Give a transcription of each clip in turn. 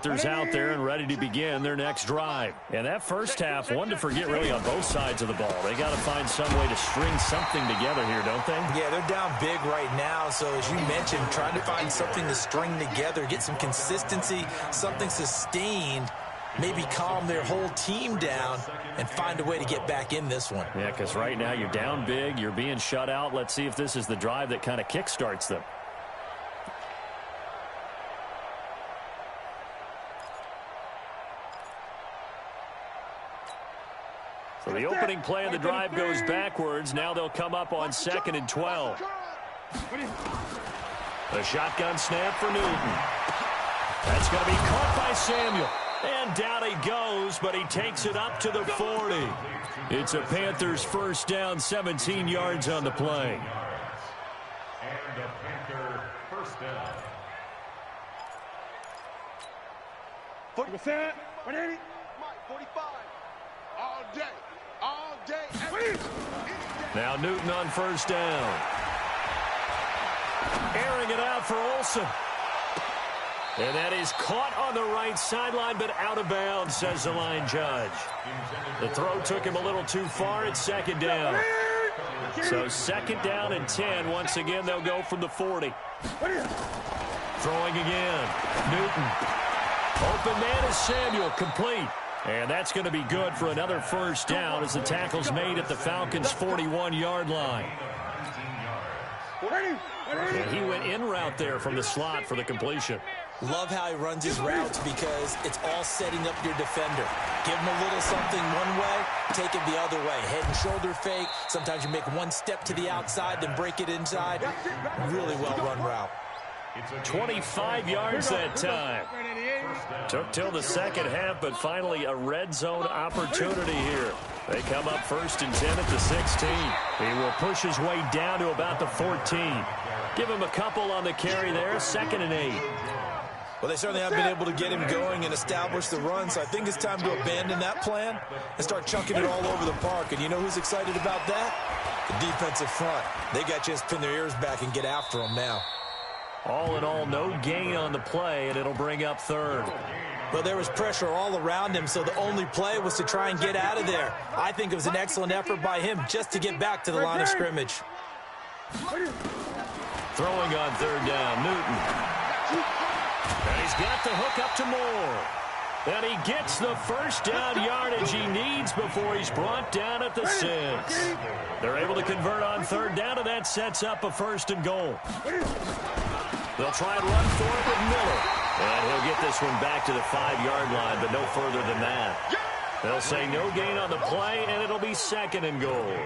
Panthers out there and ready to begin their next drive. And that first half, one to forget really on both sides of the ball. They got to find some way to string something together here, don't they? Yeah, they're down big right now. So as you mentioned, trying to find something to string together, get some consistency, something sustained, maybe calm their whole team down and find a way to get back in this one. Yeah, because right now you're down big, you're being shut out. Let's see if this is the drive that kind of kickstarts them. So the opening play of the drive goes backwards. Now they'll come up on 2nd and 12. The shotgun snap for Newton. That's going to be caught by Samuel. And down he goes, but he takes it up to the 40. It's a Panthers first down, 17 yards on the play. And a Panther first down. 40%, 180, 45. All day. Now Newton on first down. Airing it out for Olsen. And that is caught on the right sideline, but out of bounds, says the line judge. The throw took him a little too far. It's 2nd down. So 2nd down and 10. Once again, they'll go from the 40. Throwing again. Newton. Open man is Samuel, complete. And that's going to be good for another first down as the tackle's made at the Falcons' 41-yard line. And he went in route there from the slot for the completion. Love how he runs his routes because it's all setting up your defender. Give him a little something one way, take it the other way. Head and shoulder fake. Sometimes you make one step to the outside, then break it inside. Really well-run route. 25 yards that time. Took till the second half, but finally a red zone opportunity here. They come up 1st and 10 at the 16. He will push his way down to about the 14. Give him a couple on the carry there, 2nd and 8. Well, they certainly haven't been able to get him going and establish the run, so I think it's time to abandon that plan and start chucking it all over the park. And you know who's excited about that? The defensive front. They got to just pin their ears back and get after him now. All in all, no gain on the play, and it'll bring up 3rd. Well, there was pressure all around him, so the only play was to try and get out of there. I think it was an excellent effort by him just to get back to the line of scrimmage. Throwing on 3rd down, Newton. And he's got the hook up to Moore. And he gets the first down yardage he needs before he's brought down at the 6. They're able to convert on 3rd down, and that sets up a 1st and goal. They'll try and run for it with Miller. And he'll get this one back to the 5-yard line, but no further than that. They'll say no gain on the play, and it'll be 2nd and goal.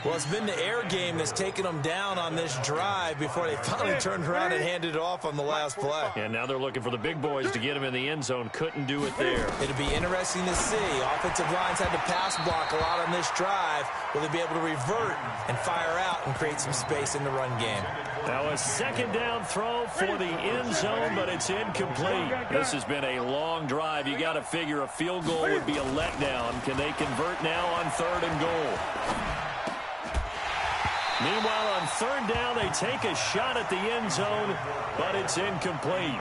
Well, it's been the air game that's taken them down on this drive before they finally turned around and handed it off on the last play. And now they're looking for the big boys to get him in the end zone. Couldn't do it there. It'll be interesting to see. Offensive lines had to pass block a lot on this drive. Will they be able to revert and fire out and create some space in the run game? Now a 2nd down throw for the end zone, but it's incomplete. This has been a long drive. You got to figure a field goal would be a letdown. Can they convert now on 3rd and goal? Meanwhile, on 3rd down, they take a shot at the end zone, but it's incomplete.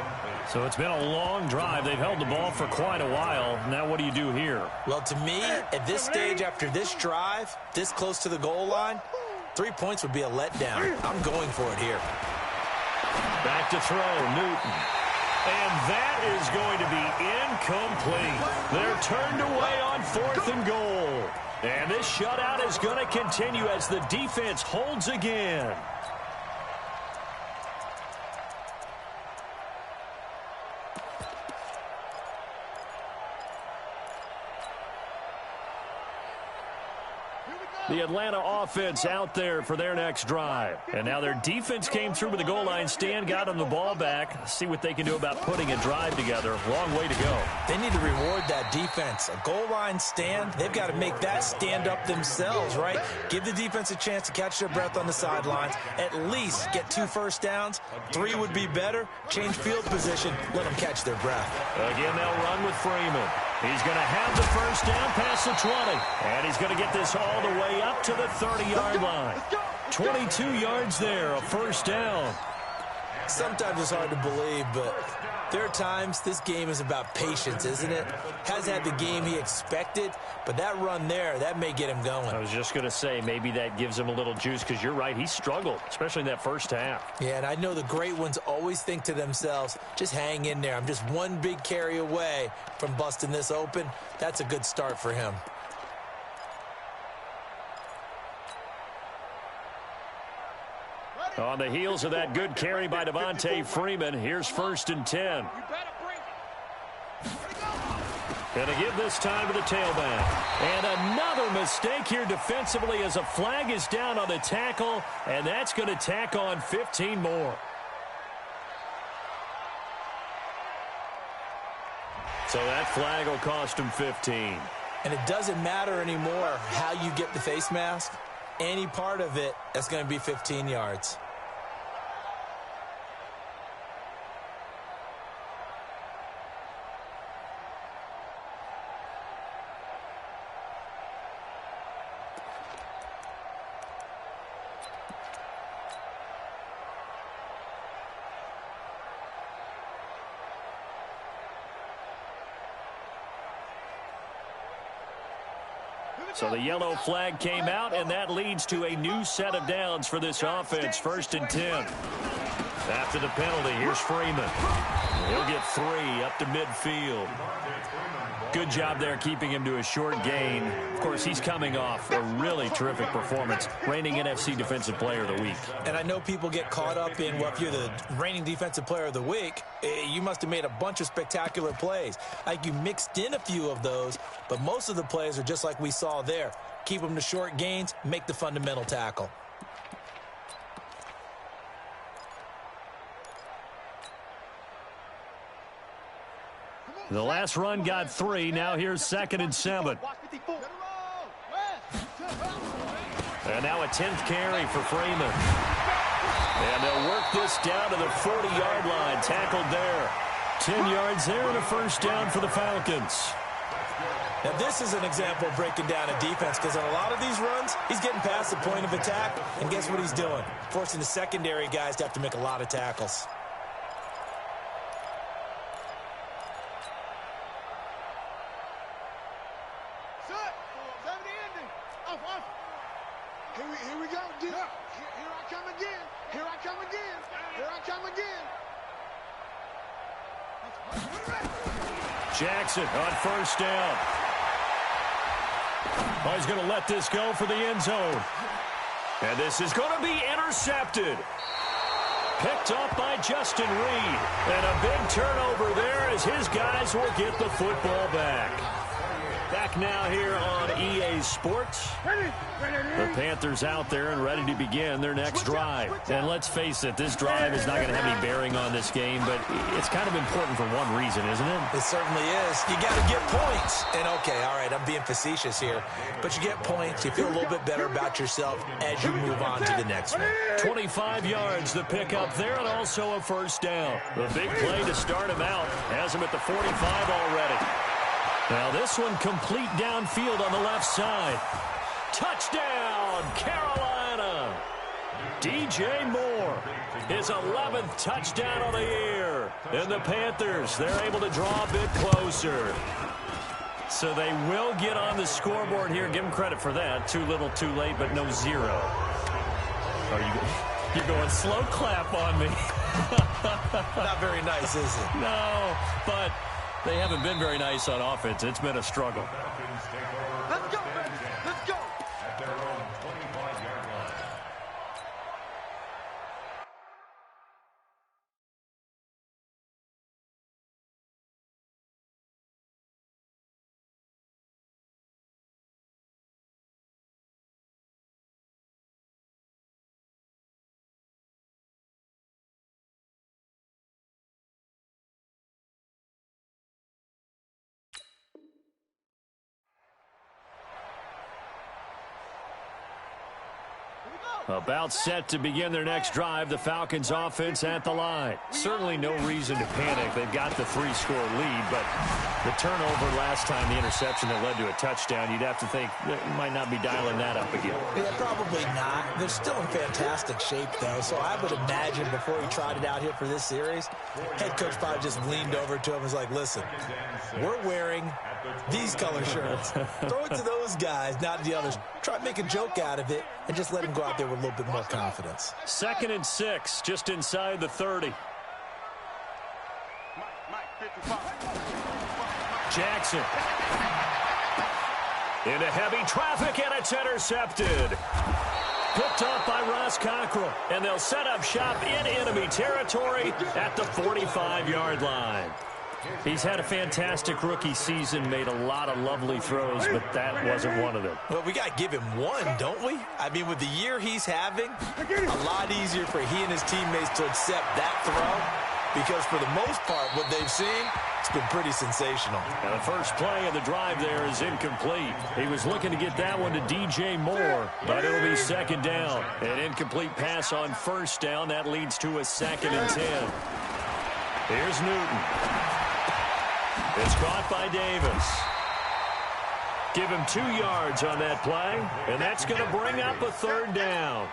So it's been a long drive. They've held the ball for quite a while. Now what do you do here? Well, to me, at this stage, after this drive, this close to the goal line, 3 points would be a letdown. I'm going for it here. Back to throw, Newton. And that is going to be incomplete. They're turned away on 4th and goal. And this shutout is going to continue as the defense holds again. The Atlanta offense out there for their next drive. And now their defense came through with the goal line stand, got them the ball back. See what they can do about putting a drive together. Long way to go. They need to reward that defense. A goal line stand, they've got to make that stand up themselves, right? Give the defense a chance to catch their breath on the sidelines. At least get 2 first downs. 3 would be better. Change field position. Let them catch their breath. Again, they'll run with Freeman. He's going to have the first down past the 20. And he's going to get this all the way up to the 30-yard line. 22 yards there, a first down. Sometimes it's hard to believe, but There are times this game is about patience, isn't it? Has had the game he expected, but that run there, that may get him going. I was just going to say, maybe that gives him a little juice, because you're right, he struggled, especially in that first half. Yeah, and I know the great ones always think to themselves, just hang in there. I'm just one big carry away from busting this open. That's a good start for him. On the heels of that good carry by Devontae Freeman, here's 1st and 10. Going to give this time to the tailback. And another mistake here defensively as a flag is down on the tackle, and that's going to tack on 15 more. So that flag will cost him 15. And it doesn't matter anymore how you get the face mask. Any part of it, that's going to be 15 yards. So the yellow flag came out, and that leads to a new set of downs for this offense. 1st and 10. After the penalty, here's Freeman. He'll get 3 up to midfield. Good job there keeping him to a short gain. Of course, he's coming off a really terrific performance, reigning NFC Defensive Player of the Week. And I know people get caught up in, well, if you're the reigning Defensive Player of the Week, you must have made a bunch of spectacular plays. Like you mixed in a few of those, but most of the plays are just like we saw there. Keep them to short gains, make the fundamental tackle. The last run got 3. Now here's 2nd and 7. And now a 10th carry for Freeman. And they'll work this down to the 40-yard line. Tackled there. 10 yards there and a 1st down for the Falcons. Now this is an example of breaking down a defense, because on a lot of these runs, he's getting past the point of attack, and guess what he's doing? Forcing the secondary guys to have to make a lot of tackles. Here we go. Here I come again. Here I come again. Here I come again. Jackson on 1st down. Oh, he's going to let this go for the end zone. And this is going to be intercepted. Picked up by Justin Reed. And a big turnover there as his guys will get the football back. Back now here on EA Sports. The Panthers out there and ready to begin their next drive. And let's face it, this drive is not going to have any bearing on this game, but it's kind of important for one reason, isn't it? It certainly is. You got to get points. And okay, all right, I'm being facetious here, but you get points. You feel a little bit better about yourself as you move on to the next one. 25 yards the pickup there, and also a 1st down. The big play to start him out has him at the 45 already. Now this one complete downfield on the left side. Touchdown, Carolina. DJ Moore, his 11th touchdown of the year. And the Panthers, they're able to draw a bit closer. So they will get on the scoreboard here. Give them credit for that. Too little, too late, but no 0. You're going slow clap on me. Not very nice, is it? No, but they haven't been very nice on offense. It's been a struggle. Let's go. Let's go. At their own 25-yard line. About set to begin their next drive, the Falcons offense at the line. Certainly no reason to panic. They've got the 3-score lead, but the turnover last time, the interception that led to a touchdown, you'd have to think they might not be dialing that up again. Yeah, probably not. They're still in fantastic shape, though, so I would imagine before he tried it out here for this series, head coach probably just leaned over to him and was like, listen, we're wearing these color shirts. Throw it to those guys, not the others. Try to make a joke out of it and just let him go out there with a little bit more confidence. 2nd and 6, just inside the 30. Jackson. Into heavy traffic, and it's intercepted. Picked up by Ross Cockrell, and they'll set up shop in enemy territory at the 45-yard line. He's had a fantastic rookie season, made a lot of lovely throws, but that wasn't one of them. Well, we got to give him one, don't we? I mean, with the year he's having, a lot easier for he and his teammates to accept that throw, because for the most part, what they've seen, it's been pretty sensational. And the first play of the drive there is incomplete. He was looking to get that one to DJ Moore, but it'll be 2nd down. An incomplete pass on 1st down. That leads to a 2nd and 10. Here's Newton. It's caught by Davis. Give him 2 yards on that play, and that's going to bring up a 3rd down.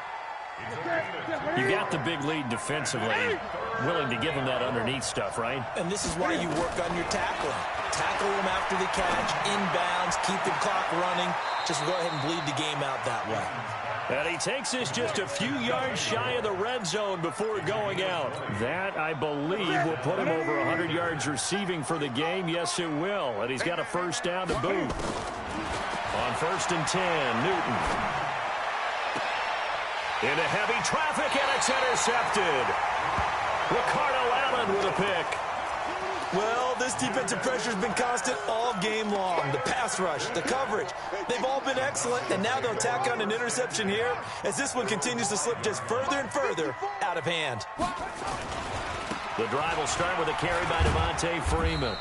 You got the big lead defensively, willing to give him that underneath stuff, right? And this is why you work on your tackling. Tackle him after the catch, inbounds, keep the clock running. Just go ahead and bleed the game out that way. And he takes this just a few yards shy of the red zone before going out. That, I believe, will put him over 100 yards receiving for the game. Yes, it will. And he's got a 1st down to boot. On 1st and 10, Newton. Into heavy traffic, and it's intercepted. Ricardo Allen with a pick. Well, this defensive pressure has been constant all game long. The pass rush, the coverage, they've all been excellent, and now they'll tack on an interception here as this one continues to slip just further and further out of hand. The drive will start with a carry by Devontae Freeman.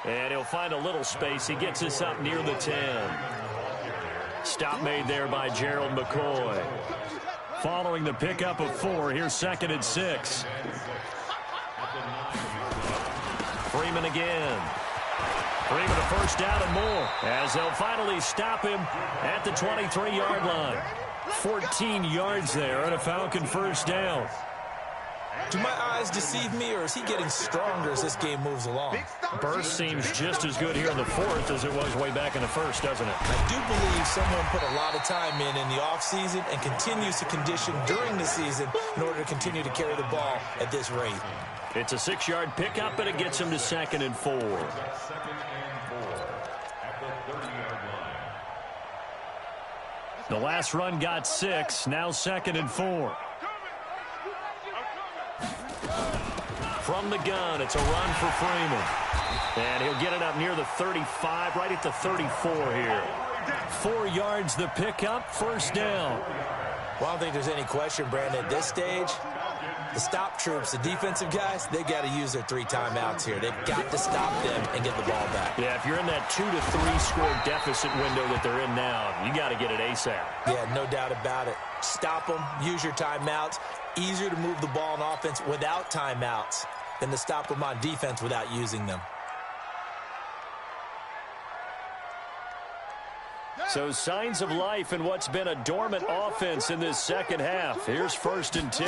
And he'll find a little space. He gets us up near the 10. Stop made there by Gerald McCoy. Following the pickup of 4, here's 2nd and 6. Freeman again. Freeman a 1st down and more as they'll finally stop him at the 23-yard line. 14 yards there and a Falcon 1st down. Do my eyes deceive me, or is he getting stronger as this game moves along? Burst seems just as good here in the 4th as it was way back in the 1st, doesn't it? I do believe someone put a lot of time in the offseason and continues to condition during the season in order to continue to carry the ball at this rate. It's a 6-yard pickup, and it gets him to 2nd and 4. The last run got 6, now 2nd and 4. From the gun, it's a run for Freeman. And he'll get it up near the 35, right at the 34 here. 4 yards the pickup, 1st down. Well, I don't think there's any question, Brandon, at this stage, the stop troops, the defensive guys, they got to use their 3 timeouts here. They've got to stop them and get the ball back. Yeah, if you're in that 2 to 3 score deficit window that they're in now, you got to get it ASAP. Yeah, no doubt about it. Stop them, use your timeouts. Easier to move the ball on offense without timeouts than to stop them on defense without using them. So signs of life in what's been a dormant offense in this 2nd half. Here's 1st and 10.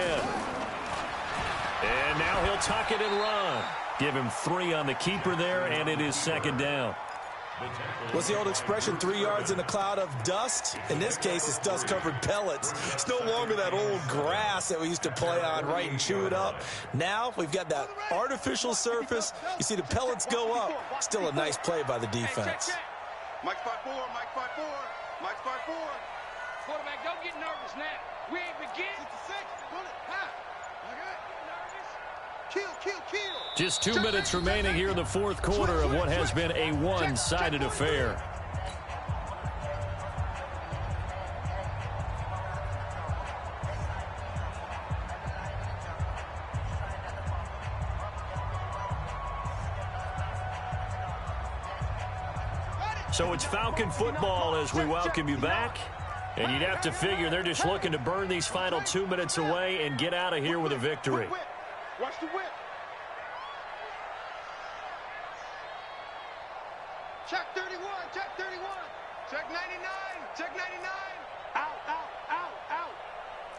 And now he'll tuck it and run. Give him 3 on the keeper there, and it is 2nd down. What's the old expression, 3 yards in a cloud of dust? In this case, it's dust-covered pellets. It's no longer that old grass that we used to play on, right, and chew it up. Now we've got that artificial surface. You see the pellets go up. Still a nice play by the defense. Mike 5-4, Mike 5-4, Mike 5-4. Quarterback, don't get nervous now. We ain't begin. 66, pull it, high. Kill, kill, kill. Just 2 minutes remaining here in the 4th quarter of what has been a one-sided affair. So it's Falcon football as we welcome you back. And you'd have to figure they're just looking to burn these final 2 minutes away and get out of here with a victory. Watch the whip. Check 31, check 31. Check 99, check 99. Out, out, out, out.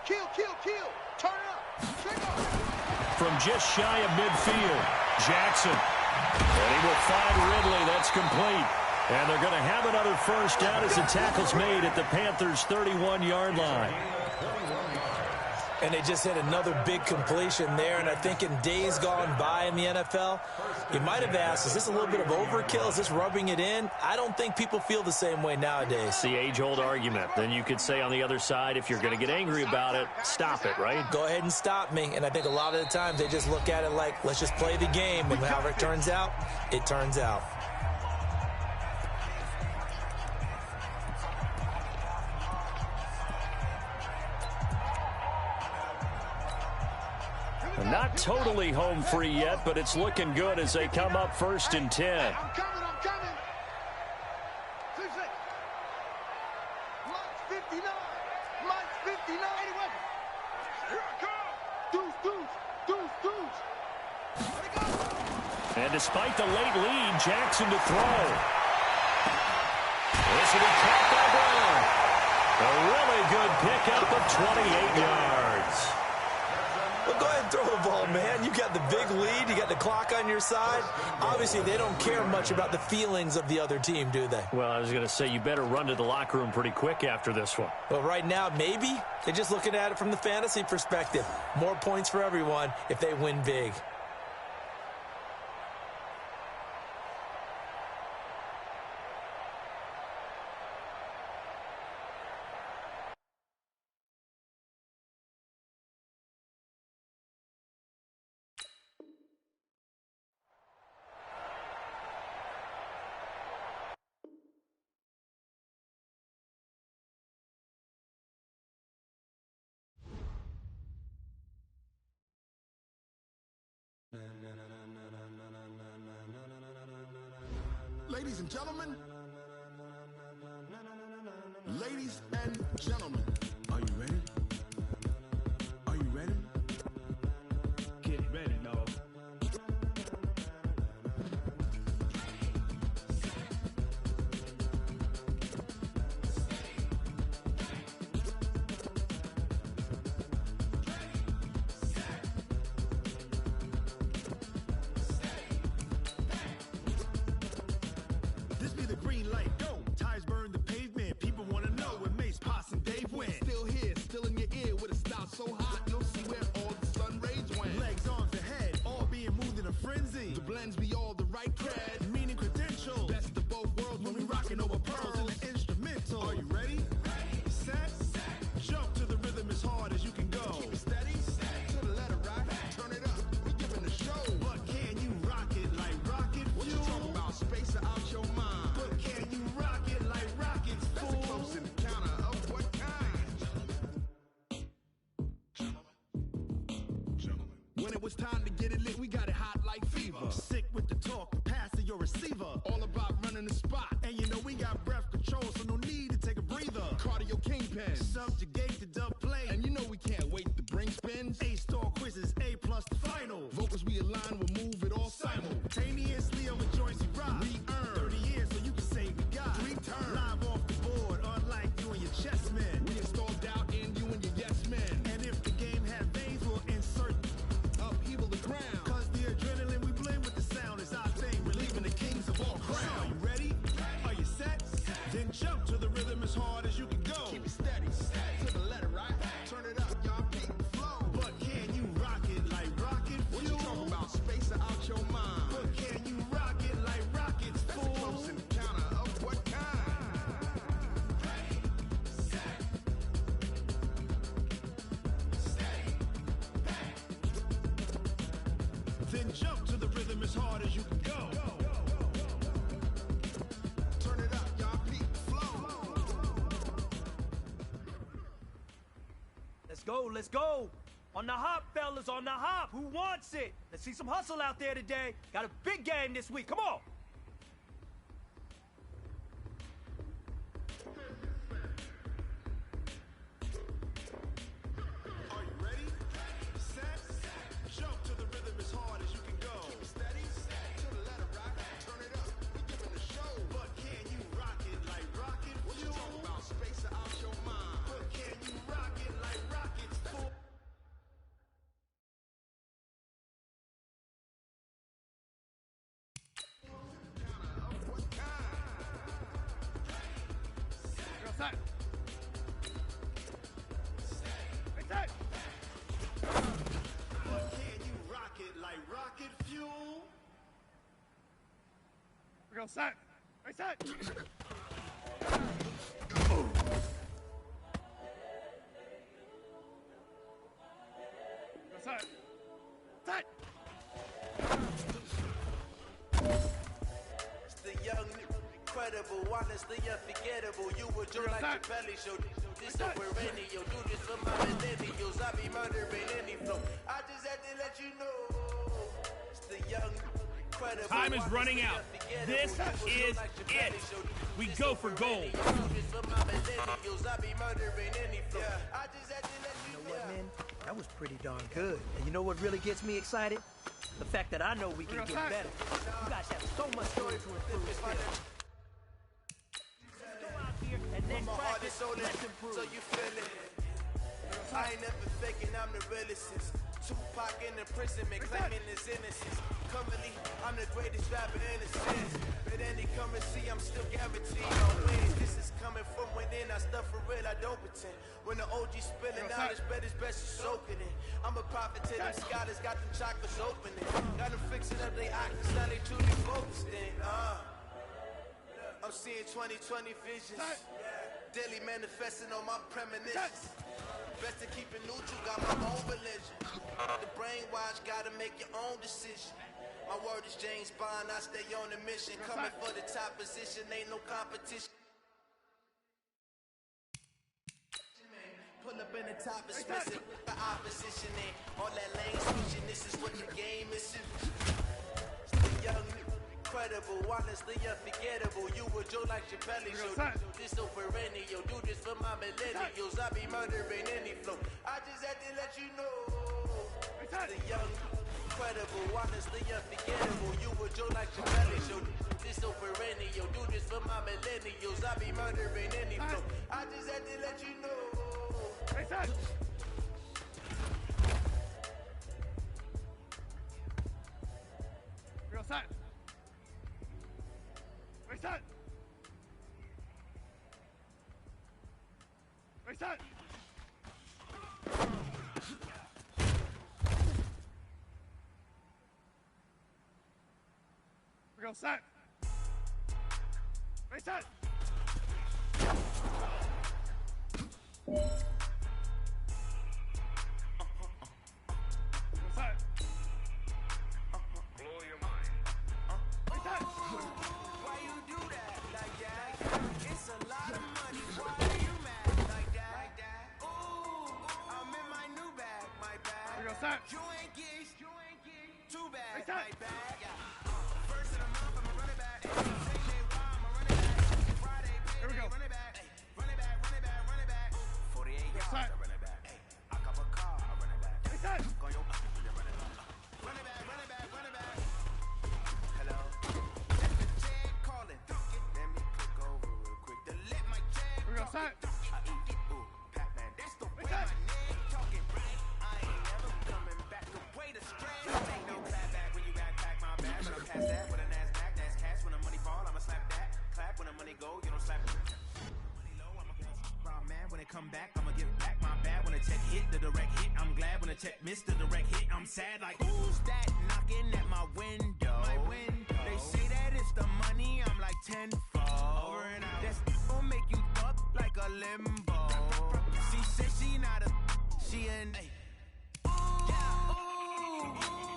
Kill, kill, kill. Turn up. Check up. From just shy of midfield, Jackson. And he will find Ridley. That's complete. And they're going to have another first down as the tackle's made at the Panthers' 31-yard line. And they just hit another big completion there. And I think in days gone by in the NFL, you might have asked, is this a little bit of overkill? Is this rubbing it in? I don't think people feel the same way nowadays. It's the age-old argument. Then you could say on the other side, if you're going to get angry about it, stop it, right? Go ahead and stop me. And I think a lot of the times they just look at it like, let's just play the game. And however it turns out, it turns out. Not totally home free yet, but it's looking good as they come up 1st and 10. I'm coming, I'm coming. 6 seconds. March 59. March 59. 80 weapons. Here I come. Deuce, deuce, deuce, deuce. Let it go. And despite the late lead, Jackson to throw. This will be caught by Brown. A really good pickup of 28 yards. Well, go ahead and throw the ball, man. You got the big lead. You got the clock on your side. Obviously, they don't care much about the feelings of the other team, do they? Well, I was going to say, you better run to the locker room pretty quick after this one. Well, right now, maybe. They're just looking at it from the fantasy perspective. More points for everyone if they win big. Ladies and gentlemen, ladies and gentlemen, are you ready? Are you ready? Get ready, dog. This be the green light, go. Tires burn the pavement. People want to know where Mace, Potts, and Dave went. Still here, still in your ear with a style so hot, you'll see where all the sun rays went. Legs, arms, ahead, all being moved in a frenzy. The blends be all the right cred, meaning credentials. Best of both worlds when we rocking over pearls in the instrumental. Are you ready? Set, jump to the rhythm as hard as you can go. Keep it steady, to the letter right, turn it up, we giving the show. But can you rock it like rocket fuel? What you talking about, space out your mind? But can you rock it like rockets, fool? That's a close encounter of what kind? Gentlemen. When it was time to get it lit, we got it hot like fever. Sick with the talk, pass to your receiver. All about running the spot. And you know we got breath control, so no need to take a breather. Cardio kingpin, subjugate the dub play. And you know we can't wait to bring spins. A-star quizzes, A+ the final. Vocals we align, we'll move it all simultaneously on the joints we rock. We earn 30 years so you can say we got 3 turns. Live off the board, unlike you and your chess men. We install doubt in you and your yes men. And if the game had veins, we'll insert upheaval the ground. Cause the adrenaline we blend with the sound is our thing. Relieving the kings of all crowns. Are you ready? Are you set? Then jump to the rhythm as hard as you can go. Keep it steady, to the letter right. Turn it up, y'all beat the flow. But can you rock it like rocket fuel? What you talking about, space out your mind? But can you rock it like rockets, fool? That's a close encounter of what kind? Then jump to the rhythm as hard as you can go. Turn it up, y'all beat the flow. Let's go, let's go. On the hop, fellas, on the hop. Who wants it? Let's see some hustle out there today. Got a big game this week. Come on. Outside. Outside. But can you rock it like rocket fuel? We go side. Right side. Go side. Side. It's the young, incredible, honestly unforgettable. You would do like your belly show. This is perennial. Do this for my millennials. I be murdering any flow. I just had to let you know. It's the young, incredible. Time is running out. This is it. We go for gold. You know what, man? That was pretty darn good. And you know what really gets me excited? The fact that I know we can get better. You guys have so much story to improve still. Go out here and next practice, let's improve. So you feel it? I ain't never faking, I'm the realest. Tupac in imprisonment, claiming his innocence. Currently, I'm the greatest rapper in the sense. But any currency, I'm still guaranteed on wins. This is coming from within, I stuff for real, I don't pretend. When the OG spilling out, it's best you soak it in. I'm a prophet to them scholars, got them chakras opening. Got them fixing up they octaves, now they truly focused in. I'm seeing 2020 visions. Daily manifesting on my premonitions. Best to keep it neutral, got my own religion. The brainwash, gotta make your own decision. My word is James Bond, I stay on a mission. Coming for the top position, ain't no competition. Pull up in the top is missing. The opposition ain't all that lane switching. This is what the game is. It's the young, incredible, honestly unforgettable. You would joke like your belly show. This so perennial. Do this for my millennials. I be murdering any flow. I just had to let you know. It's the young, incredible, honestly unforgettable. You would joke like your belly show. This so perennial. Do this for my millennials. I be murdering any flow. I just had to let you know. It's Real side. Right side. Right side. We go side. Right side. You ain't get too bad, my bad. First of the month, I'ma run it back. Same day, why I'ma run it back. Friday, payday, run it back. Run it back, run it back, run it back. 48 yards, I run it back. I cop a car, I run it back. Go yo, run it back. Run it back, run it back, run it back. Hello, let the jag calling. Let me click over real quick to let my jag talk. I eat it, ooh, Pac-Man. That's the way my name talking. I ain't never coming back. The way the strand ain't no clap back when you backpack my bag. When I pass that with a NASDAQ, that's cash. When the money fall, I'ma slap that. Clap when the money go, you don't slap it. Money low, I'ma raw man. When it come back, I'ma give back my bad. When the check hit, the direct hit. I'm glad when the check missed the direct hit. I'm sad like who's that knocking at my window? My window. They say that it's the money. I'm like tenfold. Over and out. That's gon' make you up like a limbo. She said she not a. She an.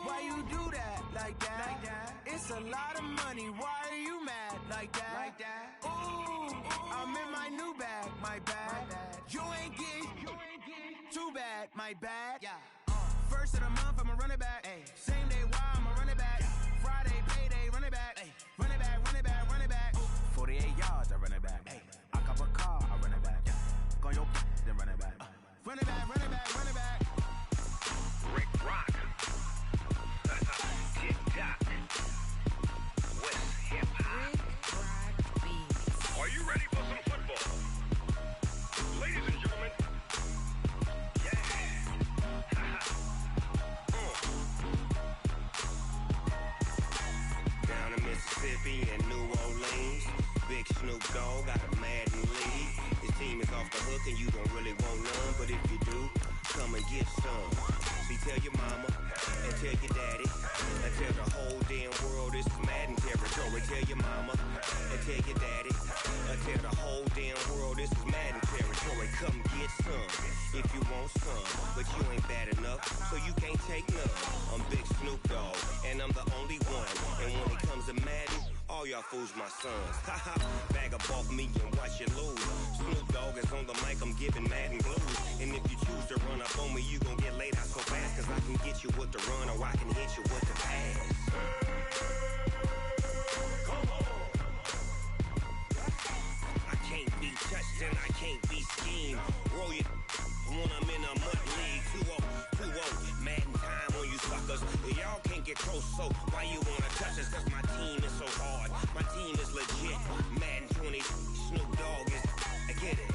Why you do that like that? Like that? It's a lot of money. Why are you mad like that? Like that? Ooh, I'm in my new bag. My bad. You ain't get too bad. My bad. Yeah. First of the month, I'ma run it back. Ay. Same day, why I'ma run it back. Friday, payday, run it back. Ay. Run it back, run it back, run it back. 48 yards, I run it back. Ay. I cop a car, I run it back. Go yo, then run it back. Run it back, run it back, run it back. Rick Rock. TikTok. West Hip Hop. Are you ready for some football? Ladies and gentlemen. Yeah. Down in Mississippi and New Orleans. Big Snoop Dogg got a Madden league. His team is off the hook and you don't really want none, but if you do, come and get some. See, tell your mama and tell your daddy and tell the whole damn world this is Madden territory. Tell your mama and tell your daddy and tell the whole damn world this is Madden territory. Come get some if you want some, but you ain't bad enough, so you can't take none. I'm Big Snoop Dogg, and I'm the only one. And when it comes to Madden, all y'all fools my sons. Haha, bag up off me and watch you lose. Snoop Dogg is on the mic, I'm giving Madden blues. And if you choose to run up on me, you gon' get laid out so fast, cause I can get you with the run or I can hit you with the pass. I can't be touched and I can't be schemed. Roll you when I'm in a mud league. 2-0, Madden time on you suckers. Y'all can't get close, so why you wanna touch us? Cause my team is so hard, my team is legit. Madden 20, Snoop Dogg is, I get it.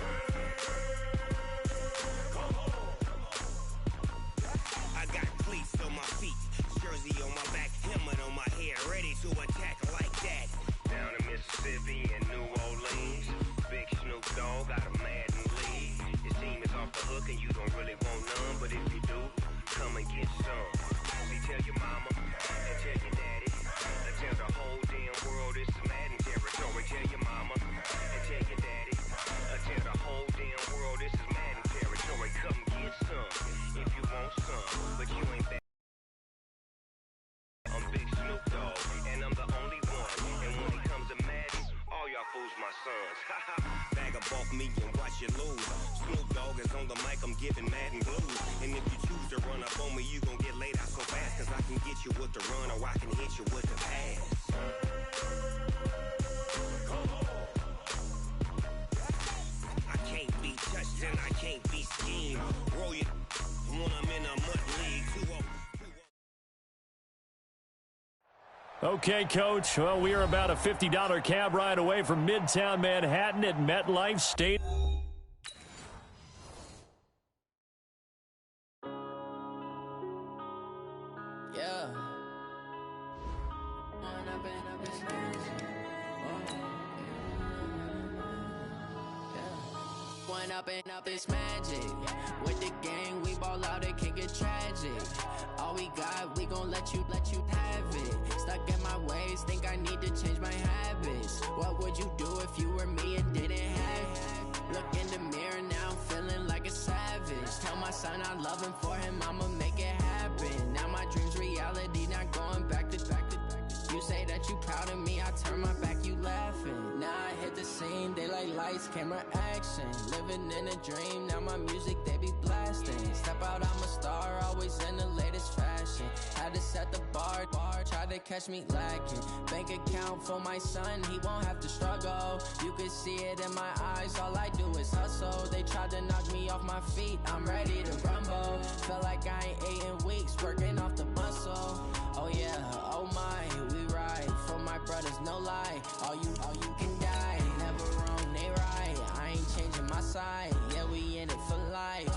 I got cleats on my feet, jersey on my back, helmet on my head, ready to attack like that. Down in Mississippi and New Orleans, Big Snoop Dogg got a Madden league. His team is off the hook and you don't really want none, but if you do, come and get some. See, tell your mama and tell your daddy and tell the whole damn world this is Madden territory. Tell your mama and tell your daddy and tell the whole damn world this is Madden territory. Come get some if you want some, but you ain't bad. I'm Big Snoop Dogg, and I'm the only one. And when it comes to Madden, all y'all fools my sons. Haha, bag up off me and watch you lose. Snoop Dogg is on the mic, I'm giving Madden blues. And if you choose to run up on me, you gon' get laid out so fast, cause I can get you with the run or I can hit you with the pass. I can't be touched and I can't be schemed. Roll you when I'm in a mud league. 2-0. Okay, Coach. Well, we are about a $50 cab ride away from Midtown Manhattan at MetLife Stadium. Yeah. One up and up is magic. With the gang, we ball out, it can get tragic. All we got, we gon' let you have it. Stuck in my ways, think I need to change my habits. What would you do if you were me and didn't have it? Look in the mirror now, I'm feeling like a savage. Tell my son I love him, for him I'ma make it happen. Now my dream's reality, not going back to. You say that you proud of me, I turn my back, you laughing. Now I hit the scene, daylight lights, camera action. Living in a dream, now my music, they be blasting. Step out, I'm a star, always in the latest fashion. Had to set the bar, try to catch me lacking. Bank account for my son, he won't have to struggle. You can see it in my eyes, all I do is hustle. They tried to knock me off my feet, I'm ready to rumble. Felt like I ain't ate in weeks, working off the muscle. Oh yeah, oh my, we ride for my brothers, no lie. All you can die, never wrong, they right. I ain't changing my side, yeah, we in it for life.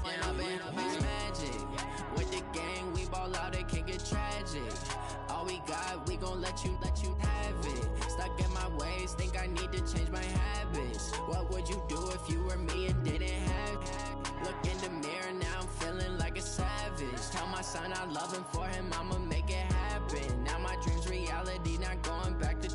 When up and up is magic. With the gang, we ball out, it can get tragic. All we got, we gon' let you have it. Stuck in my ways, think I need to change my habits. What would you do if you were me and didn't have it? Look in the mirror, now I'm feeling like a savage. Tell my son I love him, for him I'ma make it happen. Now my dream's reality, not going back to.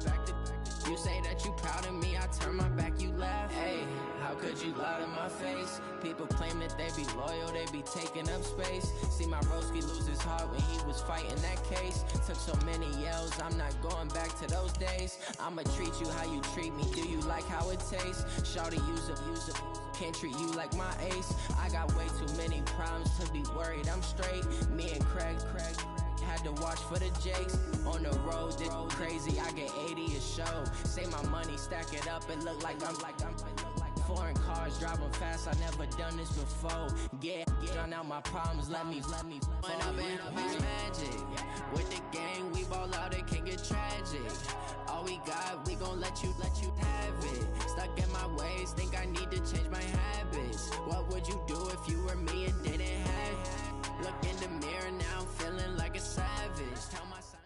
You say that you proud of me, I turn my back, you laugh. Hey, how could you lie to my face? People claim that they be loyal, they be taking up space. See my broski lose his heart when he was fighting that case. Took so many yells, I'm not going back to those days. I'ma treat you how you treat me, do you like how it tastes? Shawty, use it, can't treat you like my ace. I got way too many problems to be worried, I'm straight. Me and Craig had to watch for the Jakes. On the road, this crazy, I get 80 a show. Say my money, stack it up, it look like I'm foreign cars, driving fast, I never done this before. Get drown out my problems, let me When up and up is magic. With the gang, we ball out, it can get tragic. All we got, we gon' let you have it. Stuck in my ways, think I need to change my habits. What would you do if you were me and didn't have it? Look in the mirror, now I'm feeling like a savage. Tell my son.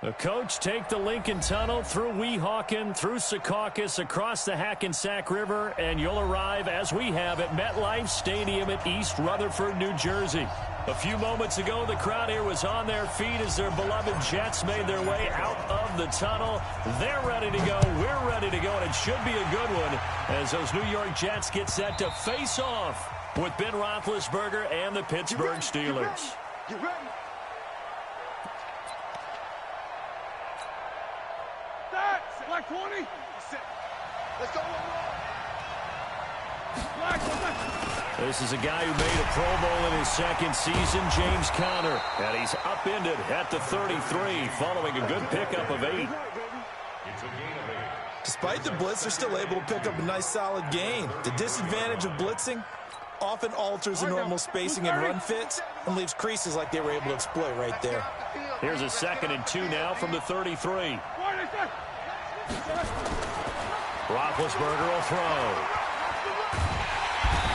The coach take the Lincoln Tunnel through Weehawken, through Secaucus, across the Hackensack River, and you'll arrive, as we have, at MetLife Stadium at East Rutherford, New Jersey. A few moments ago, the crowd here was on their feet as their beloved Jets made their way out of the tunnel. They're ready to go. We're ready to go, and it should be a good one as those New York Jets get set to face off with Ben Roethlisberger and the Pittsburgh Steelers. You ready? Black 20. Let's go. This is a guy who made a Pro Bowl in his second season, James Conner. And he's upended at the 33 following a good pickup of 8. Despite the blitz, they're still able to pick up a nice solid gain. The disadvantage of blitzing often alters the normal spacing and run fits and leaves creases like they were able to exploit right there. Here's a 2nd and 2 now from the 33. Roethlisberger will throw.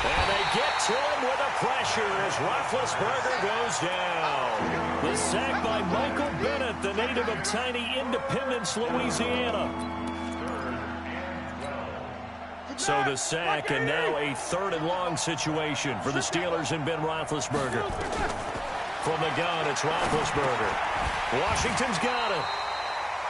And they get to him with a pressure as Roethlisberger goes down. The sack by Michael Bennett, the native of tiny Independence, Louisiana. So the sack, and now a 3rd and long situation for the Steelers and Ben Roethlisberger. From the gun, it's Roethlisberger. Washington's got it.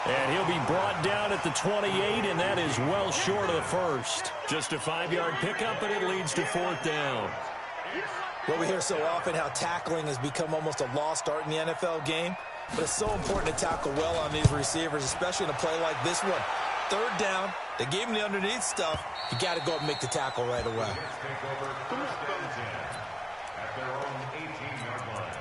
And he'll be brought down at the 28, and that is well short of the first. Just a 5-yard pickup, and it leads to 4th down. Well, we hear so often how tackling has become almost a lost art in the NFL game, but it's so important to tackle well on these receivers, especially in a play like this one. 3rd down, they gave him the underneath stuff. You got to go up and make the tackle right away. At their own 18-yard line.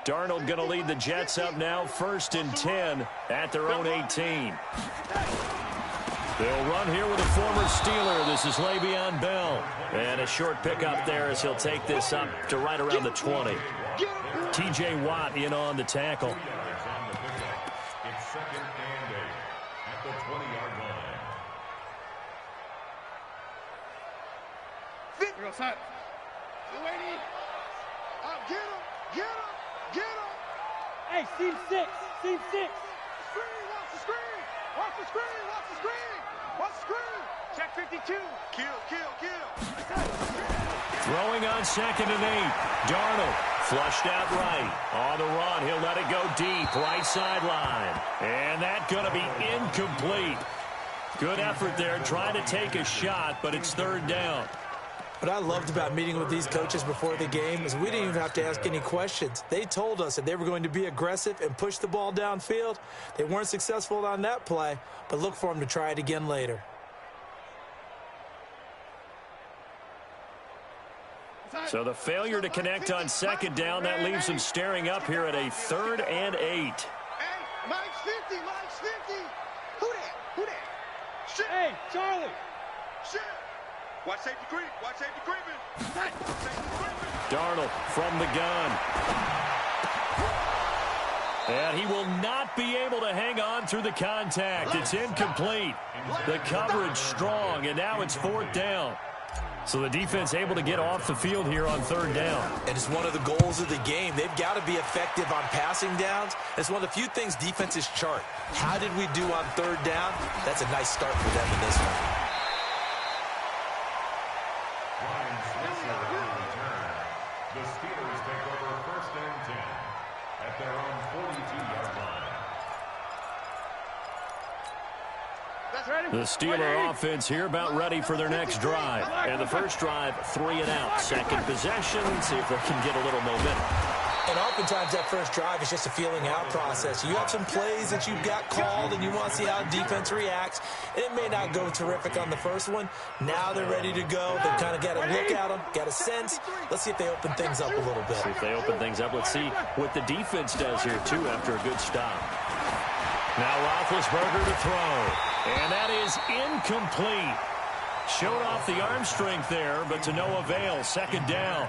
Darnold going to lead the Jets up now, 1st and 10 at their own 18. They'll run here with a former Steeler. This is Le'Veon Bell. And a short pickup there as he'll take this up to right around the 20. T.J. Watt in on the tackle. It's 2nd and 8 at the 20-yard line. Get him! Get him! Get him! Hey, seam 6. Seam 6. Screen! Watch the screen! Watch the screen! Watch the screen! Watch the screen! Check 52. Kill! Throwing on 2nd and 8. Darnold flushed out right. On the run, he'll let it go deep. Right sideline. And that's going to be incomplete. Good effort there, trying to take a shot, but it's 3rd down. What I loved about meeting with these coaches before the game is we didn't even have to ask any questions. They told us that they were going to be aggressive and push the ball downfield. They weren't successful on that play, but look for them to try it again later. So the failure to connect on 2nd down, that leaves them staring up here at a 3rd and 8. Hey, Mike's 50! Mike's 50! Who that? Shit! Hey, Charlie! Shit! Watch safety creep! Watch safety creeping! Darnold from the gun. And he will not be able to hang on through the contact. It's incomplete. The coverage strong, and now it's 4th down. So the defense able to get off the field here on 3rd down. And it's one of the goals of the game. They've got to be effective on passing downs. It's one of the few things defenses chart. How did we do on 3rd down? That's a nice start for them in this one. The Steelers take over 1st and 10 at their own 42-yard line. The Steeler offense here about ready for their next drive. And the first drive, 3 and out. Second possession, see if they can get a little momentum. And oftentimes that first drive is just a feeling out process. You have some plays that you've got called and you want to see how defense reacts. It may not go terrific on the first one. Now they're ready to go. They've kind of got a look at them, got a sense. Let's see if they open things up a little bit. See if they open things up. Let's see what the defense does here, too, after a good stop. Now Roethlisberger to throw. And that is incomplete. Showed off the arm strength there, but to no avail. Second down.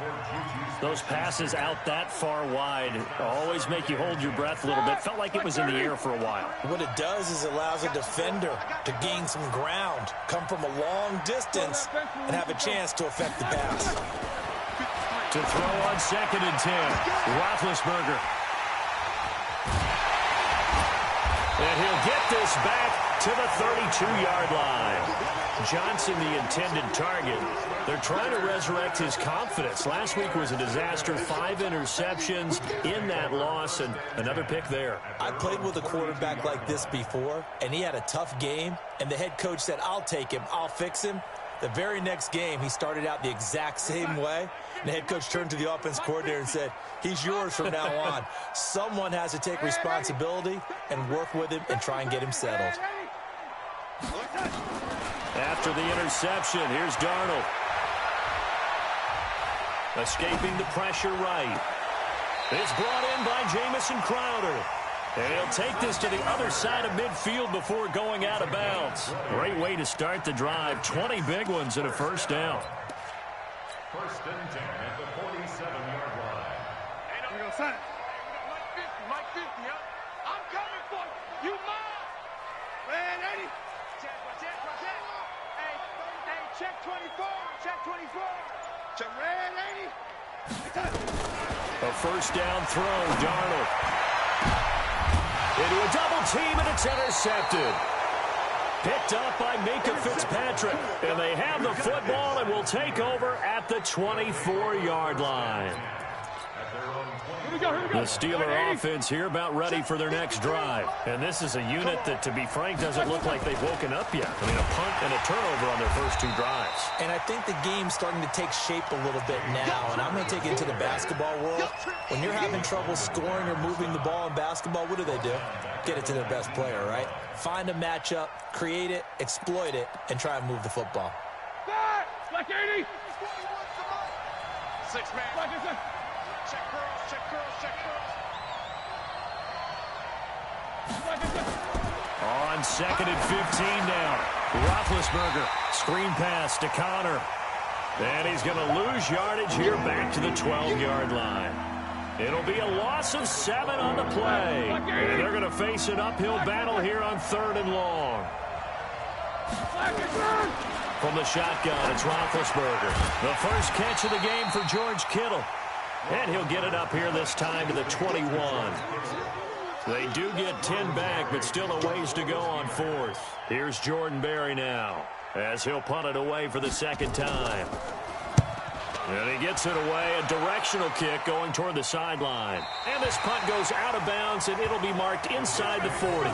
Those passes out that far wide always make you hold your breath a little bit. Felt like it was in the air for a while. What it does is it allows a defender to gain some ground, come from a long distance, and have a chance to affect the pass. To throw on 2nd and 10. Roethlisberger. And he'll get this back to the 32-yard line. Johnson, the intended target. They're trying to resurrect his confidence. Last week was a disaster. 5 interceptions in that loss, and another pick there. I played with a quarterback like this before, and he had a tough game, and the head coach said, I'll take him, I'll fix him. The very next game, he started out the exact same way. And the head coach turned to the offense coordinator and said, he's yours from now on. Someone has to take responsibility and work with him and try and get him settled. After the interception, here's Darnold. Escaping the pressure right. It's brought in by Jamison Crowder. And he'll take this to the other side of midfield before going out of bounds. Great way to start the drive. 20 big ones and a first down. 1st and 10 at the 47-yard line. Hey, no, son. Mike 50, huh? I'm coming for you. You mine. Man, Eddie. Check. Hey, check 24. Check 24. Check red, Eddie. A first down throw, Darnold. Into a double team, and it's intercepted. Picked up by Minka Fitzpatrick. And they have the football and will take over at the 24-yard line. The Steeler offense here about ready for their next drive. And this is a unit that, to be frank, doesn't look like they've woken up yet. I mean, a punt and a turnover on their first 2 drives. And I think the game's starting to take shape a little bit now. And I'm going to take it into the basketball world. When you're having trouble scoring or moving the ball in basketball, what do? Get it to their best player, right? Find a matchup, create it, exploit it, and try and move the football. Like 80. 6 man. Check girls. On 2nd and 15 now. Roethlisberger. Screen pass to Connor. And he's going to lose yardage here back to the 12-yard line. It'll be a loss of 7 on the play. And they're going to face an uphill battle here on 3rd and long. From the shotgun, it's Roethlisberger. The first catch of the game for George Kittle. And he'll get it up here this time to the 21. They do get 10 back, but still a ways to go on 4th. Here's Jordan Berry now, as he'll punt it away for the 2nd time. And he gets it away, a directional kick going toward the sideline. And this punt goes out of bounds, and it'll be marked inside the 40.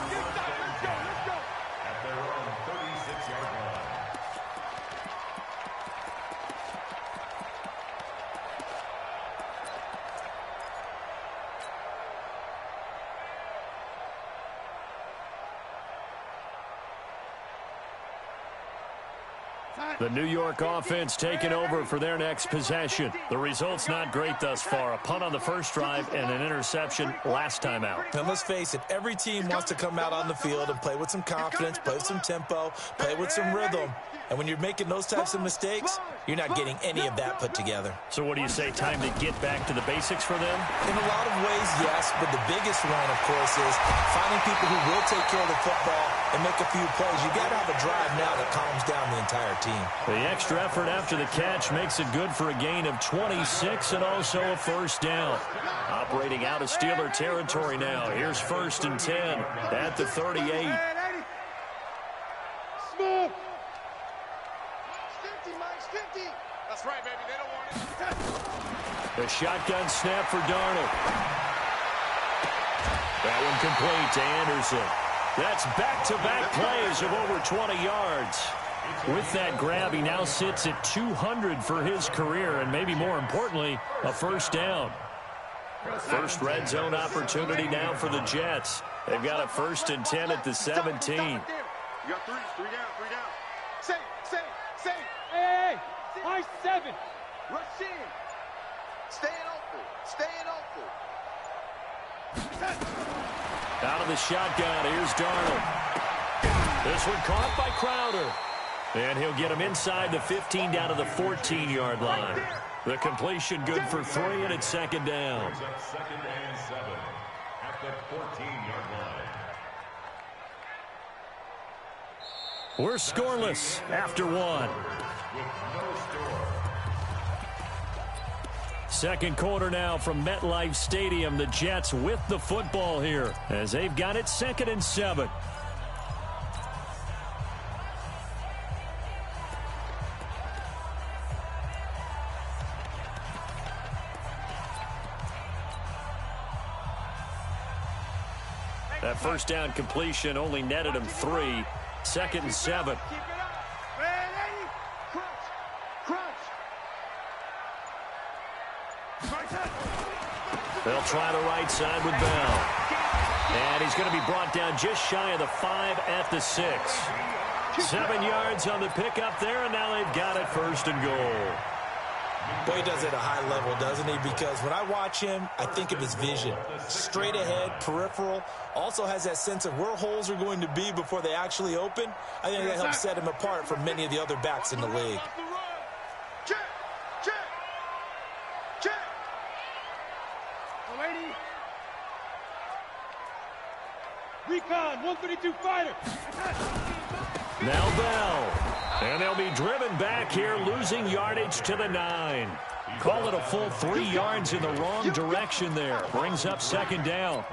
The New York offense taking over for their next possession. The result's not great thus far. A punt on the first drive and an interception last time out. And let's face it, every team wants to come out on the field and play with some confidence, play with some tempo, play with some rhythm. And when you're making those types of mistakes, you're not getting any of that put together. So what do you say, time to get back to the basics for them? In a lot of ways, yes, but the biggest one, of course, is finding people who will take care of the football and make a few plays. You got to have a drive now that calms down the entire team. The extra effort after the catch makes it good for a gain of 26 and also a first down. Operating out of Steeler territory now. Here's 1st and 10 at the 38. Smooth. 50. That's right, baby. They don't want it. The shotgun snap for Darnold. That one complete to Anderson. That's back-to-back plays of over 20 yards. With that grab, he now sits at 200 for his career, and maybe more importantly, a first down. First red zone opportunity now for the Jets. They've got a 1st and 10 at the 17. You got 3 down. Say. Hey, I 7. Rush in. Staying open. Out of the shotgun, here's Darnold. This one caught by Crowder. And he'll get him inside the 15 down to the 14-yard line. The completion good for 3, and it's second down. Second and 7 at the 14-yard line. We're scoreless after 1. With no score. Second quarter now from MetLife Stadium. The Jets with the football here as they've got it 2nd and 7. That first down completion only netted him 3. 2nd and 7. Keep it up. Man, Eddie. Crunch. They'll try the right side with Bell. And he's going to be brought down just shy of the 5 at the 6. 7 yards on the pickup there, and now they've got it 1st and goal. Boy, he does it at a high level, doesn't he? Because when I watch him, I think of his vision. Straight ahead, peripheral. Also has that sense of where holes are going to be before they actually open. I think that helps set him apart from many of the other backs in the league. Check. Lady. Recon, 132 fighter. Now Bell. And they'll be driven back here, losing yardage to the 9. Call it a full 3 yards in the wrong direction there. Brings up 2nd down.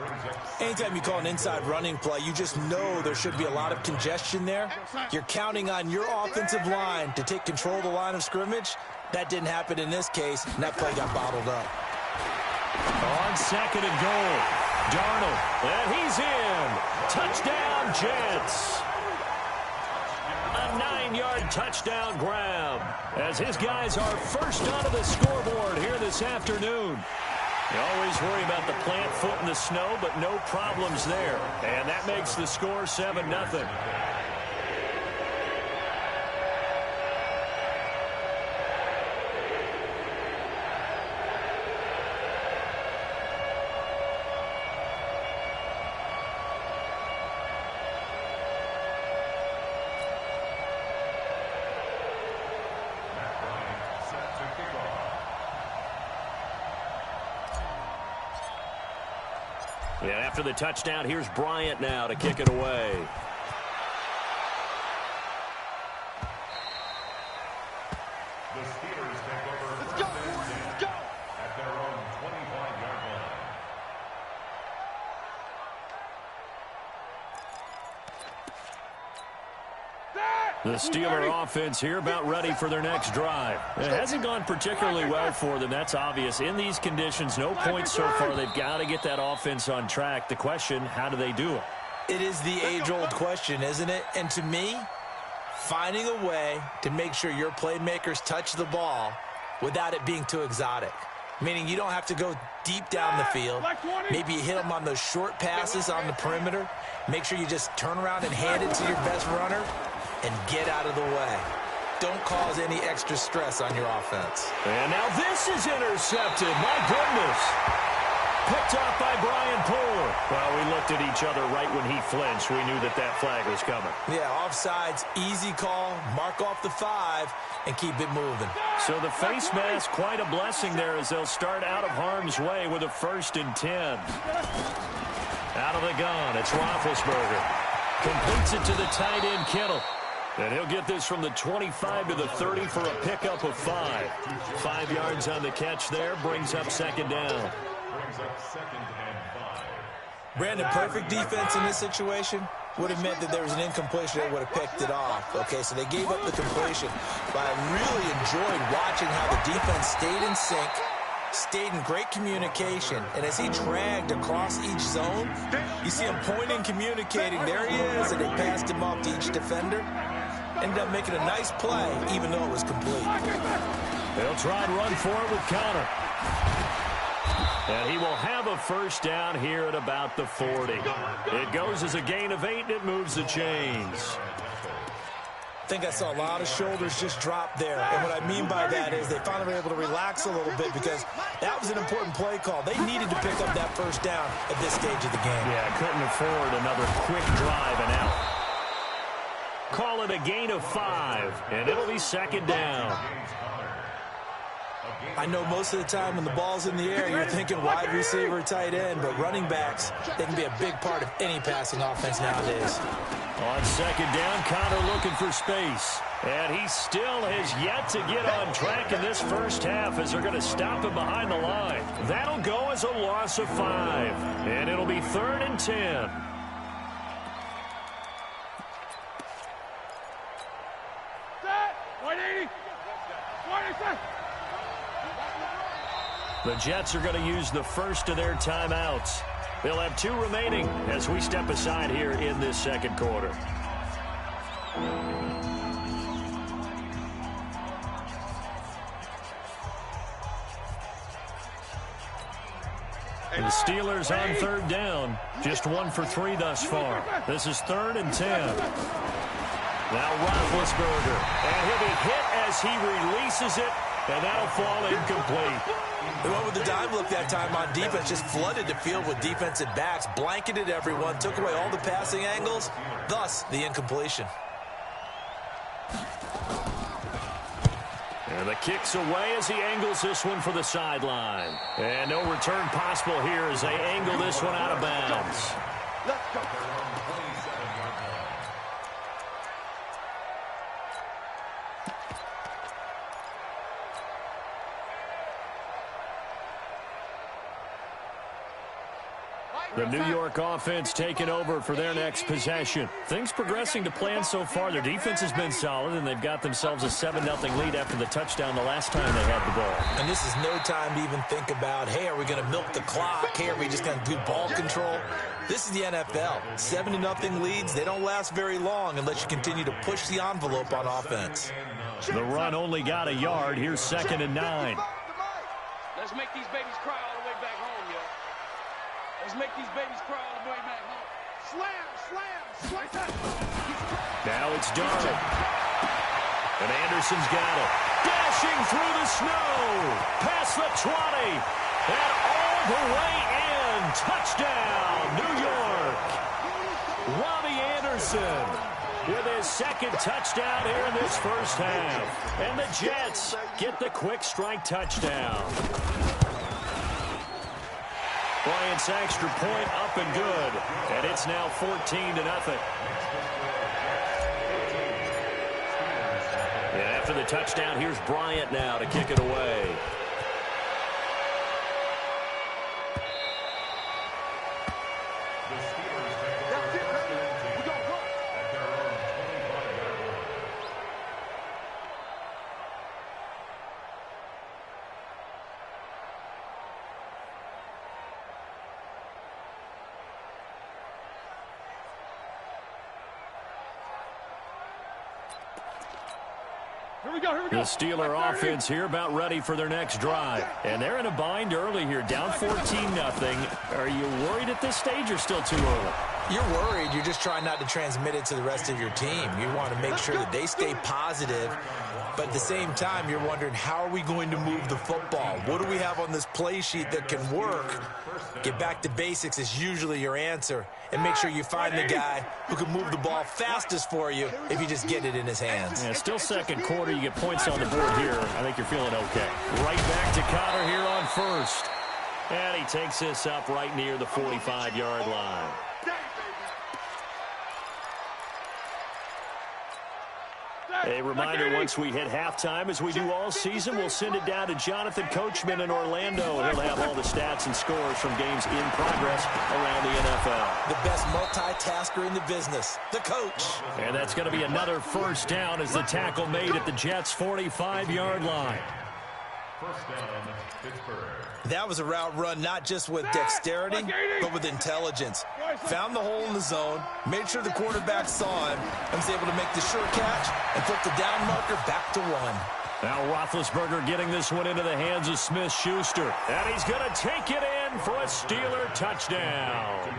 Anytime you call an inside running play, you just know there should be a lot of congestion there. You're counting on your offensive line to take control of the line of scrimmage. That didn't happen in this case, and that play got bottled up. On 2nd and goal, Darnold, and he's in. Touchdown, Jets. A 9-yard touchdown grab as his guys are first onto the scoreboard here this afternoon. You always worry about the plant foot in the snow, but no problems there. And that makes the score 7-0. And after the touchdown, here's Bryant now to kick it away. The Steelers take over first and 10 at their own 25-yard line. The Steeler offense here about ready for their next drive. It hasn't gone particularly well for them. That's obvious. In these conditions, no points so far. They've got to get that offense on track. The question, how do they do it? It is the age-old question, isn't it? And to me, finding a way to make sure your playmakers touch the ball without it being too exotic. Meaning you don't have to go deep down the field. Maybe you hit them on those short passes on the perimeter. Make sure you just turn around and hand it to your best runner and get out of the way. Don't cause any extra stress on your offense. And now this is intercepted. My goodness. Picked off by Brian Poole. Well, we looked at each other right when he flinched. We knew that that flag was coming. Yeah, offsides, easy call, mark off the 5, and keep it moving. So the face mask, quite a blessing there as they'll start out of harm's way with a 1st and 10. Out of the gun, it's Roethlisberger. Completes it to the tight end, Kittle. And he'll get this from the 25 to the 30 for a pickup of 5. 5 yards on the catch there, brings up 2nd down. Brings up 2nd and 5. Brandon, perfect defense in this situation would have meant that there was an incompletion. They would have picked it off. Okay, so they gave up the completion. But I really enjoyed watching how the defense stayed in sync, stayed in great communication, and as he dragged across each zone, you see him pointing, communicating. There he is, and they passed him off to each defender. Ended up making a nice play, even though it was complete. They'll try and run for it with Connor. And he will have a 1st down here at about the 40. It goes as a gain of 8, and it moves the chains. I think I saw a lot of shoulders just drop there. And what I mean by that is they finally were able to relax a little bit because that was an important play call. They needed to pick up that 1st down at this stage of the game. Yeah, couldn't afford another quick drive and out. Call it a gain of 5, and it'll be second down. I know most of the time when the ball's in the air, you're thinking wide receiver, tight end, but running backs, they can be a big part of any passing offense nowadays. On second down, Connor looking for space. And he still has yet to get on track in this first half as they're going to stop him behind the line. That'll go as a loss of 5. And it'll be 3rd and 10. The Jets are going to use the first of their timeouts. They'll have 2 remaining as we step aside here in this second quarter. The Steelers on 3rd down. Just 1 for 3 thus far. This is 3rd and 10. Now Roethlisberger. And he'll be hit as he releases it. And that'll fall incomplete. They went with the dime look that time on defense. Just flooded the field with defensive backs. Blanketed everyone. Took away all the passing angles. Thus, the incompletion. And the kick's away as he angles this one for the sideline. And no return possible here as they angle this one out of bounds. Let's go. The New York offense taking over for their next possession. Things progressing to plan so far. Their defense has been solid, and they've got themselves a 7-0 lead after the touchdown the last time they had the ball. And this is no time to even think about, hey, are we going to milk the clock? Hey, are we just going to do ball control? This is the NFL. 7-0 leads, they don't last very long unless you continue to push the envelope on offense. The run only got a yard. Here's 2nd and 9. Let's make these babies cry all the way back home, yo. Let's make these babies cry all the way back home. Slam, slam, slam. Now it's Darnold. And Anderson's got it. Dashing through the snow. Past the 20. And all the way in. Touchdown, New York. Robbie Anderson with his 2nd touchdown here in this first half. And the Jets get the quick strike touchdown. Bryant's extra point up and good. And it's now 14-0. And after the touchdown, here's Bryant now to kick it away. The Steeler offense here about ready for their next drive. And they're in a bind early here, down 14-0. Are you worried at this stage or still too early? You're worried. You're just trying not to transmit it to the rest of your team. You want to make sure that they stay positive. But at the same time, you're wondering, how are we going to move the football? What do we have on this play sheet that can work? Get back to basics is usually your answer. And make sure you find the guy who can move the ball fastest for you if you just get it in his hands. Yeah, still second quarter. You get points on the board here. I think you're feeling okay. Right back to Connor here on first. And he takes this up right near the 45-yard line. A reminder, once we hit halftime, as we do all season, we'll send it down to Jonathan Coachman in Orlando, and he'll have all the stats and scores from games in progress around the NFL. The best multitasker in the business, the coach. And that's going to be another first down as the tackle made at the Jets' 45-yard line. First down, Pittsburgh. That was a route run not just with dexterity, but with intelligence. Found the hole in the zone, made sure the quarterback saw him, and was able to make the sure catch and put the down marker back to 1. Now Roethlisberger getting this one into the hands of Smith-Schuster. And he's going to take it in for a Steeler touchdown.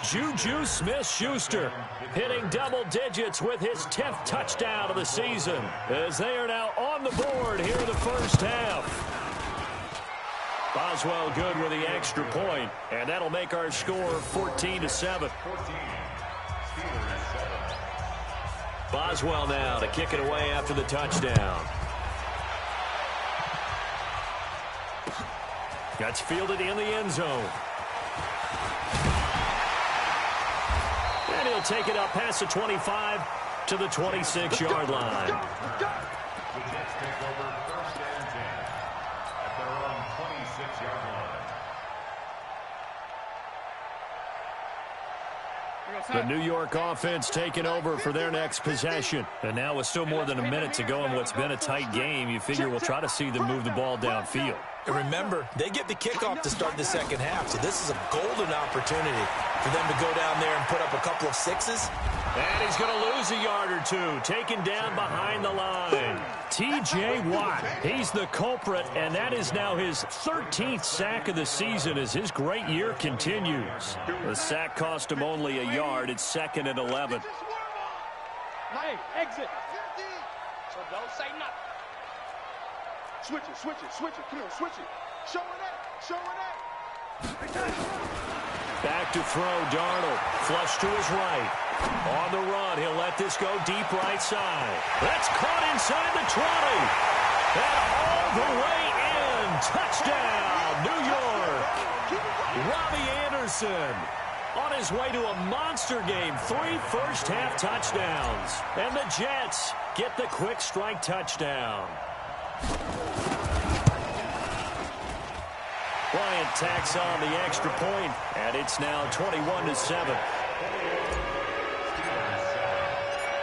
Juju Smith-Schuster hitting double digits with his 10th touchdown of the season, as they are now on the board here in the first half. Boswell good with the extra point, and that'll make our score 14-7. Boswell now to kick it away after the touchdown. Gets fielded in the end zone. And he'll take it up past the 25 to the 26-yard line. The Jets take over 1st and 10 at their own 26-yard line. The New York offense taking over for their next possession. And now with still more than a minute to go in what's been a tight game, you figure we'll try to see them move the ball downfield. And remember, they get the kickoff to start the second half, so this is a golden opportunity for them to go down there and put up a couple of sixes. And he's going to lose a yard or two, taken down behind the line. T.J. Watt, he's the culprit, and that is now his 13th sack of the season as his great year continues. The sack cost him only a yard. It's 2nd and 11. Hey, exit. So don't say nothing. Switch it, switch it, switch it. Come on, switch it. Show it up, show it up. Back to throw, Darnold. Flush to his right. On the run, he'll let this go deep right side. That's caught inside the 20. And all the way in. Touchdown, New York. Robbie Anderson on his way to a monster game. 3 first-half touchdowns. And the Jets get the quick strike touchdown. Bryant tacks on the extra point, and it's now 21-7.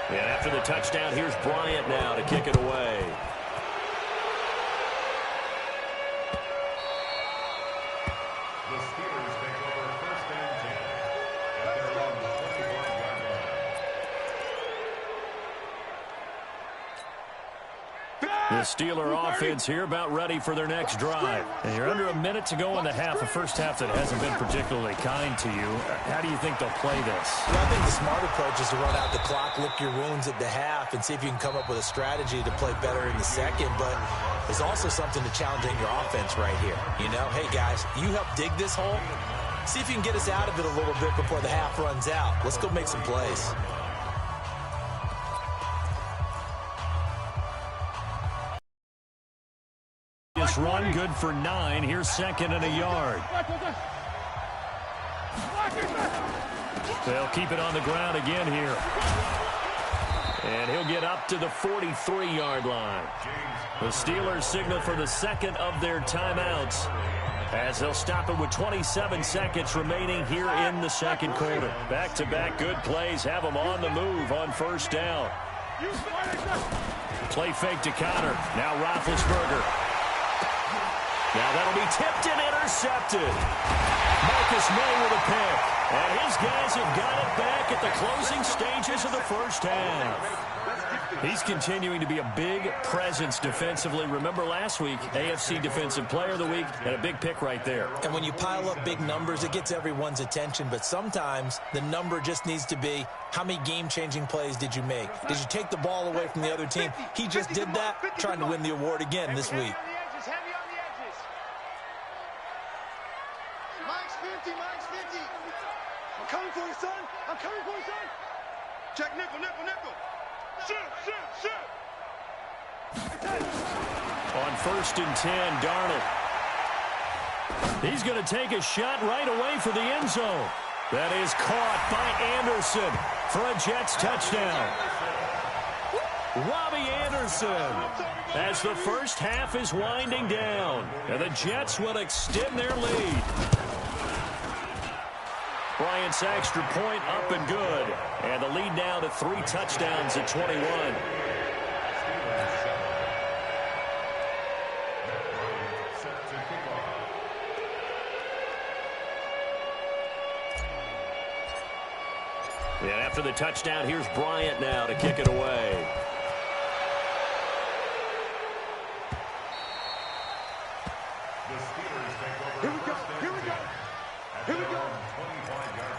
And after the touchdown, here's Bryant now to kick it away. The Steelers take over 1st and 10 at their own 21-yard line. The Steeler offense here about ready for their next drive. And you're under a minute to go in the half, a first half that hasn't been particularly kind to you. How do you think they'll play this? Well, I think the smart approach is to run out the clock, lick your wounds at the half, and see if you can come up with a strategy to play better in the second. But there's also something to challenging your offense right here. You know, hey, guys, you help dig this hole. See if you can get us out of it a little bit before the half runs out. Let's go make some plays. This run good for 9. Here's 2nd and a yard. They'll keep it on the ground again here. And he'll get up to the 43-yard line. The Steelers signal for the second of their timeouts as they'll stop it with 27 seconds remaining here in the second quarter. Back-to-back good plays have them on the move on first down. Play fake to Connor. Now Roethlisberger. Now that'll be tipped and intercepted. Marcus May with a pick. And his guys have got it back at the closing stages of the first half. He's continuing to be a big presence defensively. Remember last week, AFC Defensive Player of the Week, and a big pick right there. And when you pile up big numbers, it gets everyone's attention. But sometimes the number just needs to be, how many game-changing plays did you make? Did you take the ball away from the other team? He just did that, trying to win the award again this week. I'm coming for you, son. I'm coming for you, son. Check nickel, nickel, nickel. Shoot, shoot, shoot. On 1st and 10, Darnold. He's going to take a shot right away for the end zone. That is caught by Anderson for a Jets touchdown. Robbie Anderson, as the first half is winding down, and the Jets will extend their lead. Bryant's extra point up and good. And the lead now to 3 touchdowns at 21. And after the touchdown, here's Bryant now to kick it away. The Steelers take over. Here we go, here we go. Here we go. 25-yard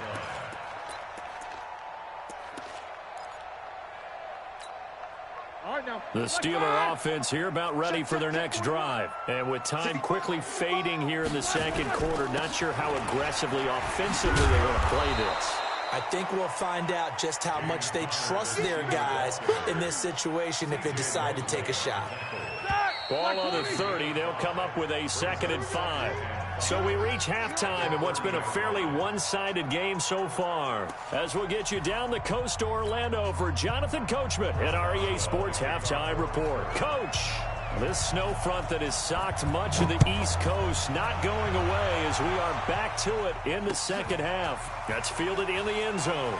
line. The Steeler offense here about ready for their next drive. And with time quickly fading here in the second quarter, not sure how aggressively, offensively they want to play this. I think we'll find out just how much they trust their guys in this situation if they decide to take a shot. Ball on the 30. They'll come up with a 2nd and 5. So we reach halftime in what's been a fairly one-sided game so far. As we'll get you down the coast to Orlando for Jonathan Coachman at our EA Sports Halftime Report. Coach, this snow front that has socked much of the East Coast not going away as we are back to it in the second half. That's fielded in the end zone.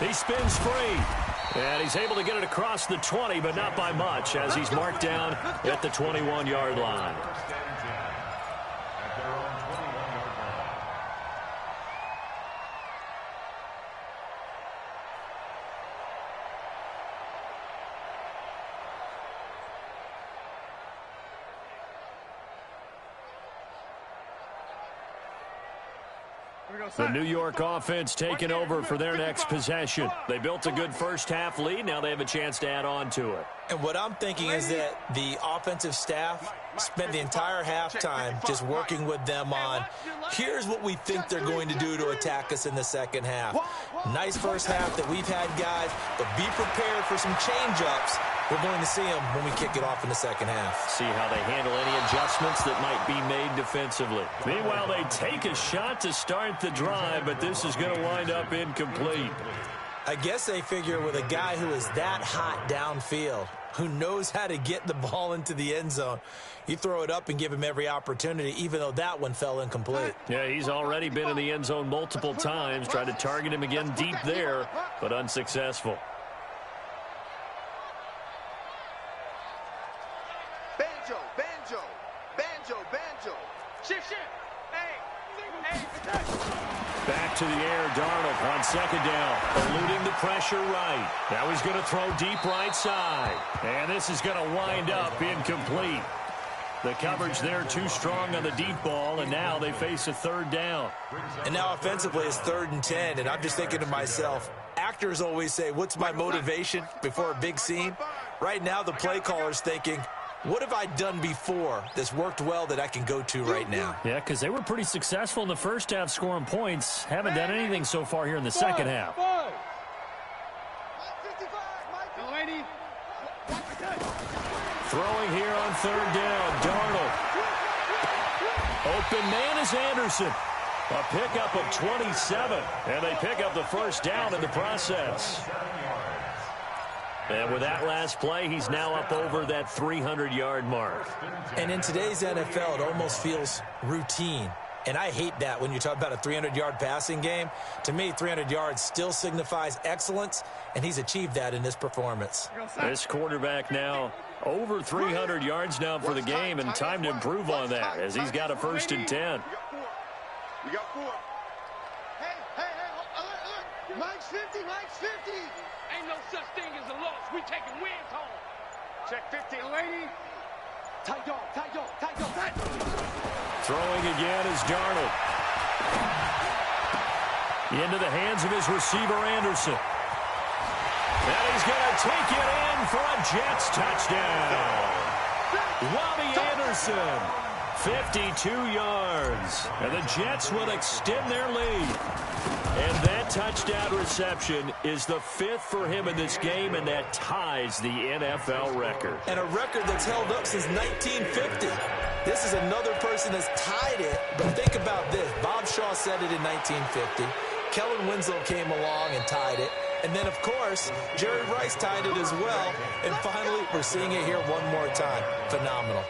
He spins free. And he's able to get it across the 20, but not by much, as he's marked down at the 21-yard line. The New York offense taking over for their next possession. They built a good first-half lead. Now they have a chance to add on to it. And what I'm thinking is that the offensive staff spent the entire halftime just working with them on, here's what we think they're going to do to attack us in the second half. Nice first half that we've had, guys, but be prepared for some change-ups. We're going to see them when we kick it off in the second half. See how they handle any adjustments that might be made defensively. Meanwhile, they take a shot to start the drive, but this is going to wind up incomplete. I guess they figure with a guy who is that hot downfield, who knows how to get the ball into the end zone, you throw it up and give him every opportunity, even though that one fell incomplete. Yeah, he's already been in the end zone multiple times, tried to target him again deep there, but unsuccessful. Banjo, banjo, banjo, banjo. Shift, shift. Hey, Back to the air, Darnold on second down, eluding the pressure right. Now he's going to throw deep right side. And this is going to wind up incomplete. The coverage there too strong on the deep ball, and now they face a 3rd down. And now offensively it's 3rd and 10, and I'm just thinking to myself, actors always say, what's my motivation before a big scene? Right now the play caller's thinking, what have I done before that's worked well that I can go to right now? Yeah, because they were pretty successful in the first half scoring points. Haven't done anything so far here in the second half. Throwing here on 3rd down, Darnold. Open man is Anderson. A pickup of 27, and they pick up the first down in the process. And with that last play, he's now up over that 300-yard mark. And in today's NFL, it almost feels routine. And I hate that when you talk about a 300-yard passing game. To me, 300 yards still signifies excellence, and he's achieved that in this performance. This quarterback now over 300 yards now for the game, and time to improve on that as he's got a 1st and 10. You got 4. Hey, alert. Mike's 50, Mike's 50. Ain't no such thing as a loss. We taking wins home. Check 50, lady. Tight dog. Throwing again is Darnold. Into the hands of his receiver, Anderson. And he's going to take it in for a Jets touchdown. Robbie Anderson, 52 yards. And the Jets will extend their lead. And that touchdown reception is the 5th for him in this game, and that ties the NFL record. And a record that's held up since 1950. This is another person that's tied it, but think about this. Bob Shaw said it in 1950. Kellen Winslow came along and tied it. And then, of course, Jerry Rice tied it as well. And finally, we're seeing it here one more time. Phenomenal.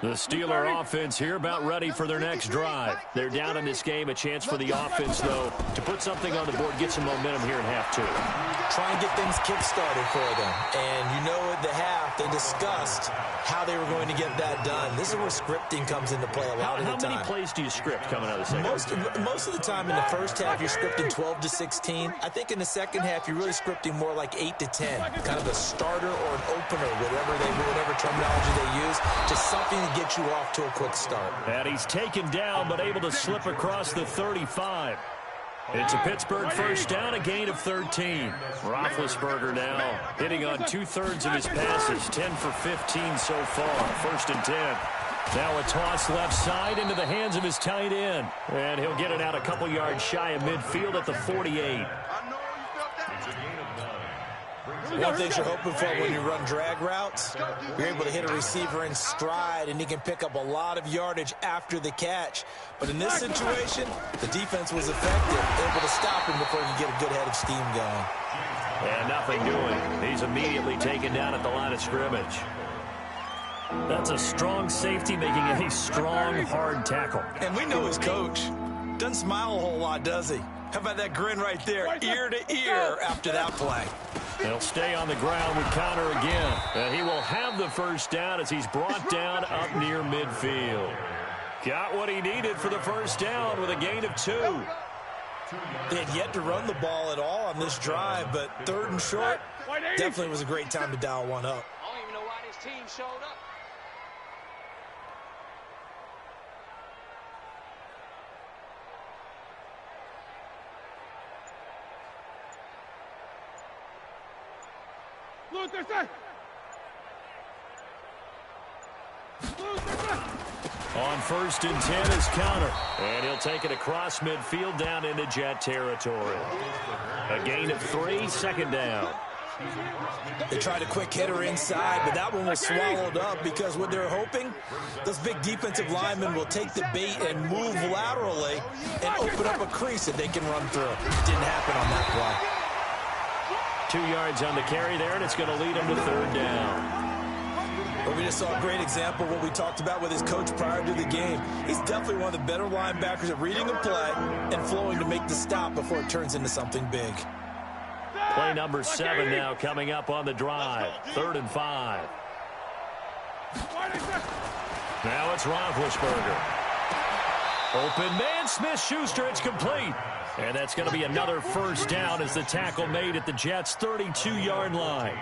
The Steeler offense here about ready for their next drive. They're down in this game. A chance for the offense, though, to put something on the board, get some momentum here in half 2. Try and get things kick-started for them. And you know at the half, they discussed how they were going to get that done. This is where scripting comes into play a lot of the time. How many plays do you script coming out of the second half? Most of the time in the first half, you're scripting 12 to 16. I think in the second half, you're really scripting more like 8 to 10. Kind of a starter or an opener, whatever terminology they use, just something to get you off to a quick start. And he's taken down, but able to slip across the 35. It's a Pittsburgh first down, a gain of 13. Roethlisberger now hitting on 2/3 of his passes, 10 for 15 so far. 1st and 10. Now a toss left side into the hands of his tight end. And he'll get it out a couple yards shy of midfield at the 48. One thing you're hoping for when you run drag routes, you're able to hit a receiver in stride, and he can pick up a lot of yardage after the catch. But in this situation, the defense was effective, able to stop him before he could get a good head of steam going. And nothing doing. He's immediately taken down at the line of scrimmage. That's a strong safety making a strong, hard tackle. And we know his coach. Doesn't smile a whole lot, does he? How about that grin right there, ear to ear after that play? He'll stay on the ground with Connor again. And he will have the first down as he's brought down up near midfield. Got what he needed for the first down with a gain of 2. They had yet to run the ball at all on this drive, but 3rd and short definitely was a great time to dial one up. I don't even know why this team showed up. On 1st and 10 is Connor. And he'll take it across midfield down into Jet territory. A gain of 3, 2nd down. They tried a quick hitter inside, but that one was swallowed up because what they're hoping, those big defensive linemen will take the bait and move laterally and open up a crease that they can run through. It didn't happen on that play. 2 yards on the carry there, and it's going to lead him to 3rd down. But we just saw a great example of what we talked about with his coach prior to the game. He's definitely one of the better linebackers at reading a play and flowing to make the stop before it turns into something big. Play number 7 now coming up on the drive. 3rd and 5. Now it's Roethlisberger. Open man, Smith-Schuster, it's complete. And that's going to be another first down as the tackle made at the Jets' 32-yard line.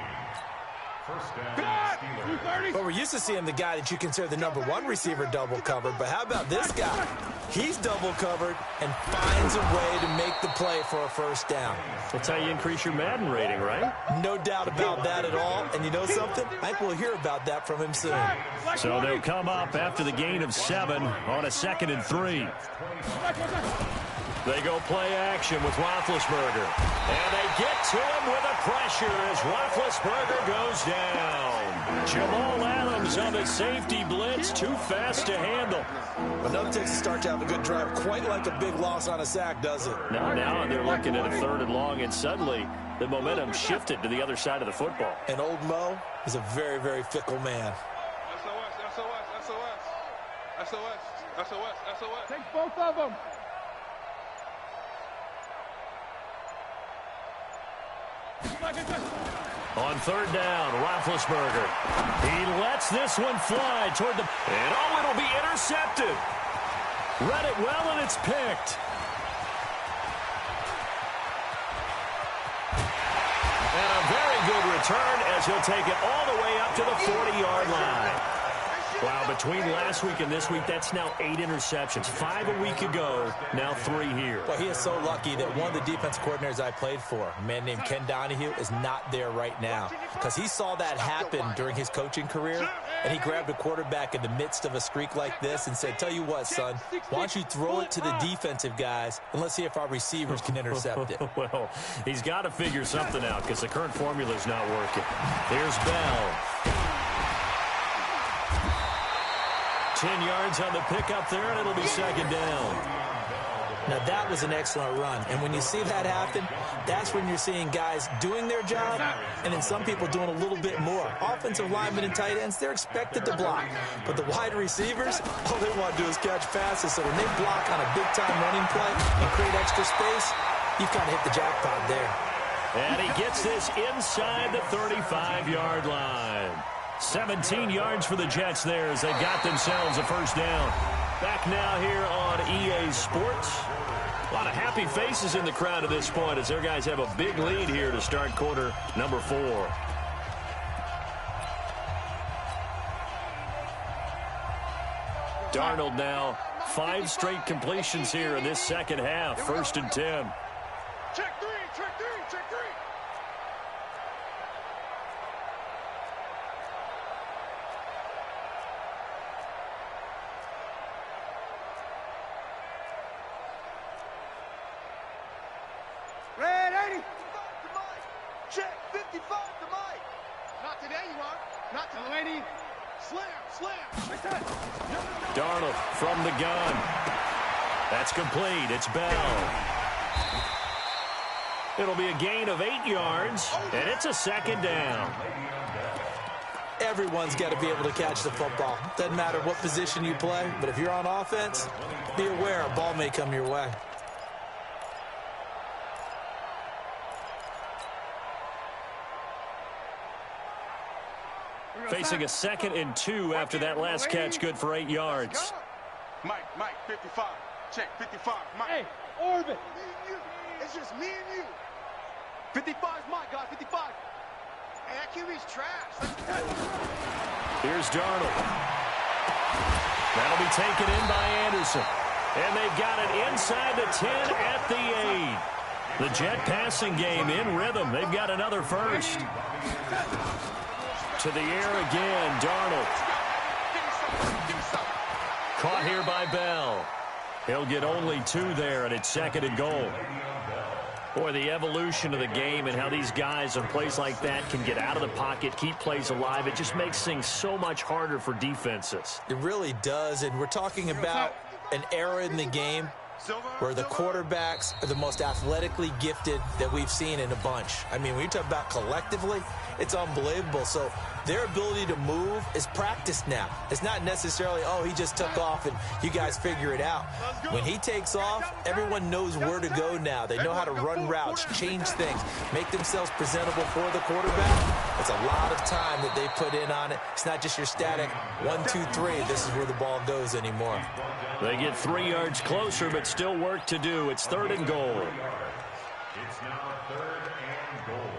But we're used to seeing the guy that you consider the #1 receiver double covered. But how about this guy? He's double covered and finds a way to make the play for a first down. That's how you increase your Madden rating, right? No doubt about that at all. And you know something? I think we'll hear about that from him soon. So they'll come up after the gain of 7 on a 2nd and 3. They go play action with Roethlisberger. And they get to him with a pressure as Roethlisberger goes down. Jamal Adams on the safety blitz, too fast to handle. But nothing takes a start to have a good drive quite like a big loss on a sack, does it? Now they're looking at a 3rd and long, and suddenly the momentum shifted to the other side of the football. And old Mo is a very, very fickle man. SOS. Take both of them. On 3rd down, Roethlisberger. He lets this one fly toward the... And it'll be intercepted. Read it well, and it's picked. And a very good return as he'll take it all the way up to the 40-yard line. Wow, between last week and this week, that's now 8 interceptions. 5 a week ago, now 3 here. Well, he is so lucky that one of the defense coordinators I played for, a man named Ken Donahue, is not there right now. Because he saw that happen during his coaching career, and he grabbed a quarterback in the midst of a streak like this and said, tell you what, son, why don't you throw it to the defensive guys, and let's see if our receivers can intercept it. Well, he's got to figure something out because the current formula is not working. Here's Bell. 10 yards on the pickup there, and it'll be 2nd down. Now, that was an excellent run. And when you see that happen, that's when you're seeing guys doing their job and then some people doing a little bit more. Offensive linemen and tight ends, they're expected to block. But the wide receivers, all they want to do is catch passes. So when they block on a big-time running play and create extra space, you've kind of hit the jackpot there. And he gets this inside the 35-yard line. 17 yards for the Jets there as they got themselves a first down. Back now here on EA Sports. A lot of happy faces in the crowd at this point as their guys have a big lead here to start quarter number 4. Darnold now 5 straight completions here in this second half. 1st and 10. Check 3. 180. To Mike. Check. 55 to Mike. Not today, you are. Not to 180. Slam. Darnold from the gun. That's complete. It's Bell. It'll be a gain of 8 yards, and it's a second down. Everyone's got to be able to catch the football. Doesn't matter what position you play, but if you're on offense, be aware a ball may come your way. Facing a 2nd and 2 after that last catch, good for 8 yards. Mike, 55. Check, 55. Mike. Hey, Orbit. It's just me and you. 55 is my guy, 55. Hey, that QB's trash. Here's Darnold. That'll be taken in by Anderson. And they've got it inside the 10 at the 8. The Jet passing game in rhythm. They've got another first. To the air again, Darnold. Caught here by Bell. He'll get only 2 there, and it's 2nd and goal. Boy, the evolution of the game and how these guys on plays like that can get out of the pocket, keep plays alive, it just makes things so much harder for defenses. It really does, and we're talking about an era in the game where the quarterbacks are the most athletically gifted that we've seen in a bunch. I mean, when you talk about collectively, it's unbelievable. So their ability to move is practiced now. It's not necessarily, oh, he just took off and you guys figure it out. When he takes off, everyone knows where to go now. They know how to run routes, change things, make themselves presentable for the quarterback. It's a lot of time that they put in on it. It's not just your static 1, 2, 3. This is where the ball goes anymore. They get 3 yards closer, but still work to do. It's 3rd and goal. It's now 3rd and goal.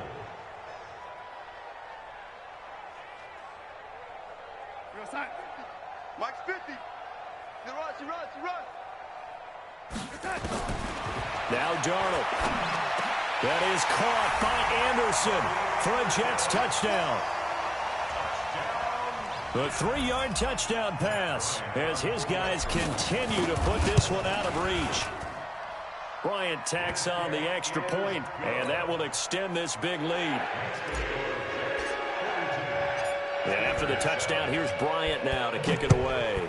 Mike's 50. He runs. Now Darnold. That is caught by Anderson for a Jets touchdown. The 3-yard touchdown pass as his guys continue to put this one out of reach. Bryant tacks on the extra point, and that will extend this big lead. And after the touchdown, here's Bryant now to kick it away.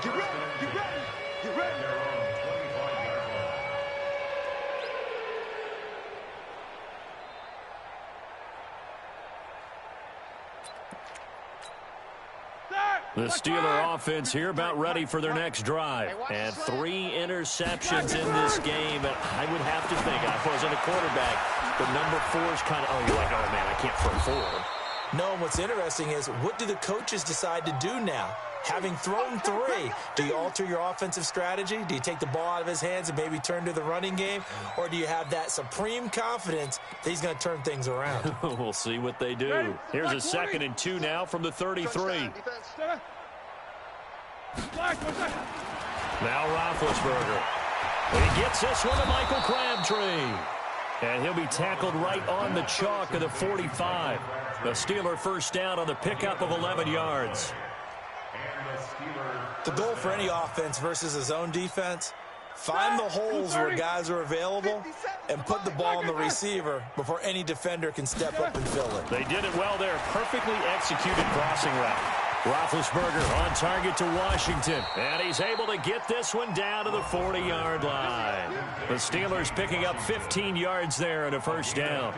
Get ready. Their own 25-yard line. The Steeler offense here about ready for their next drive. And 3 interceptions in this game. And I would have to think, I wasn't a quarterback, but number 4 is kind of, oh, you're like, oh, man, I can't throw 4. No, what's interesting is what do the coaches decide to do now? Having thrown 3, do you alter your offensive strategy? Do you take the ball out of his hands and maybe turn to the running game? Or do you have that supreme confidence that he's going to turn things around? We'll see what they do. Here's a 2nd and 2 now from the 33. Now Roethlisberger. He gets this one to Michael Crabtree. And he'll be tackled right on the chalk of the 45. The Steeler first down on the pickup of 11 yards. The goal for any offense versus a zone defense, find the holes where guys are available and put the ball on the receiver before any defender can step up and fill it. They did it well there. Perfectly executed crossing route. Roethlisberger on target to Washington. And he's able to get this one down to the 40-yard line. The Steelers picking up 15 yards there and a first down.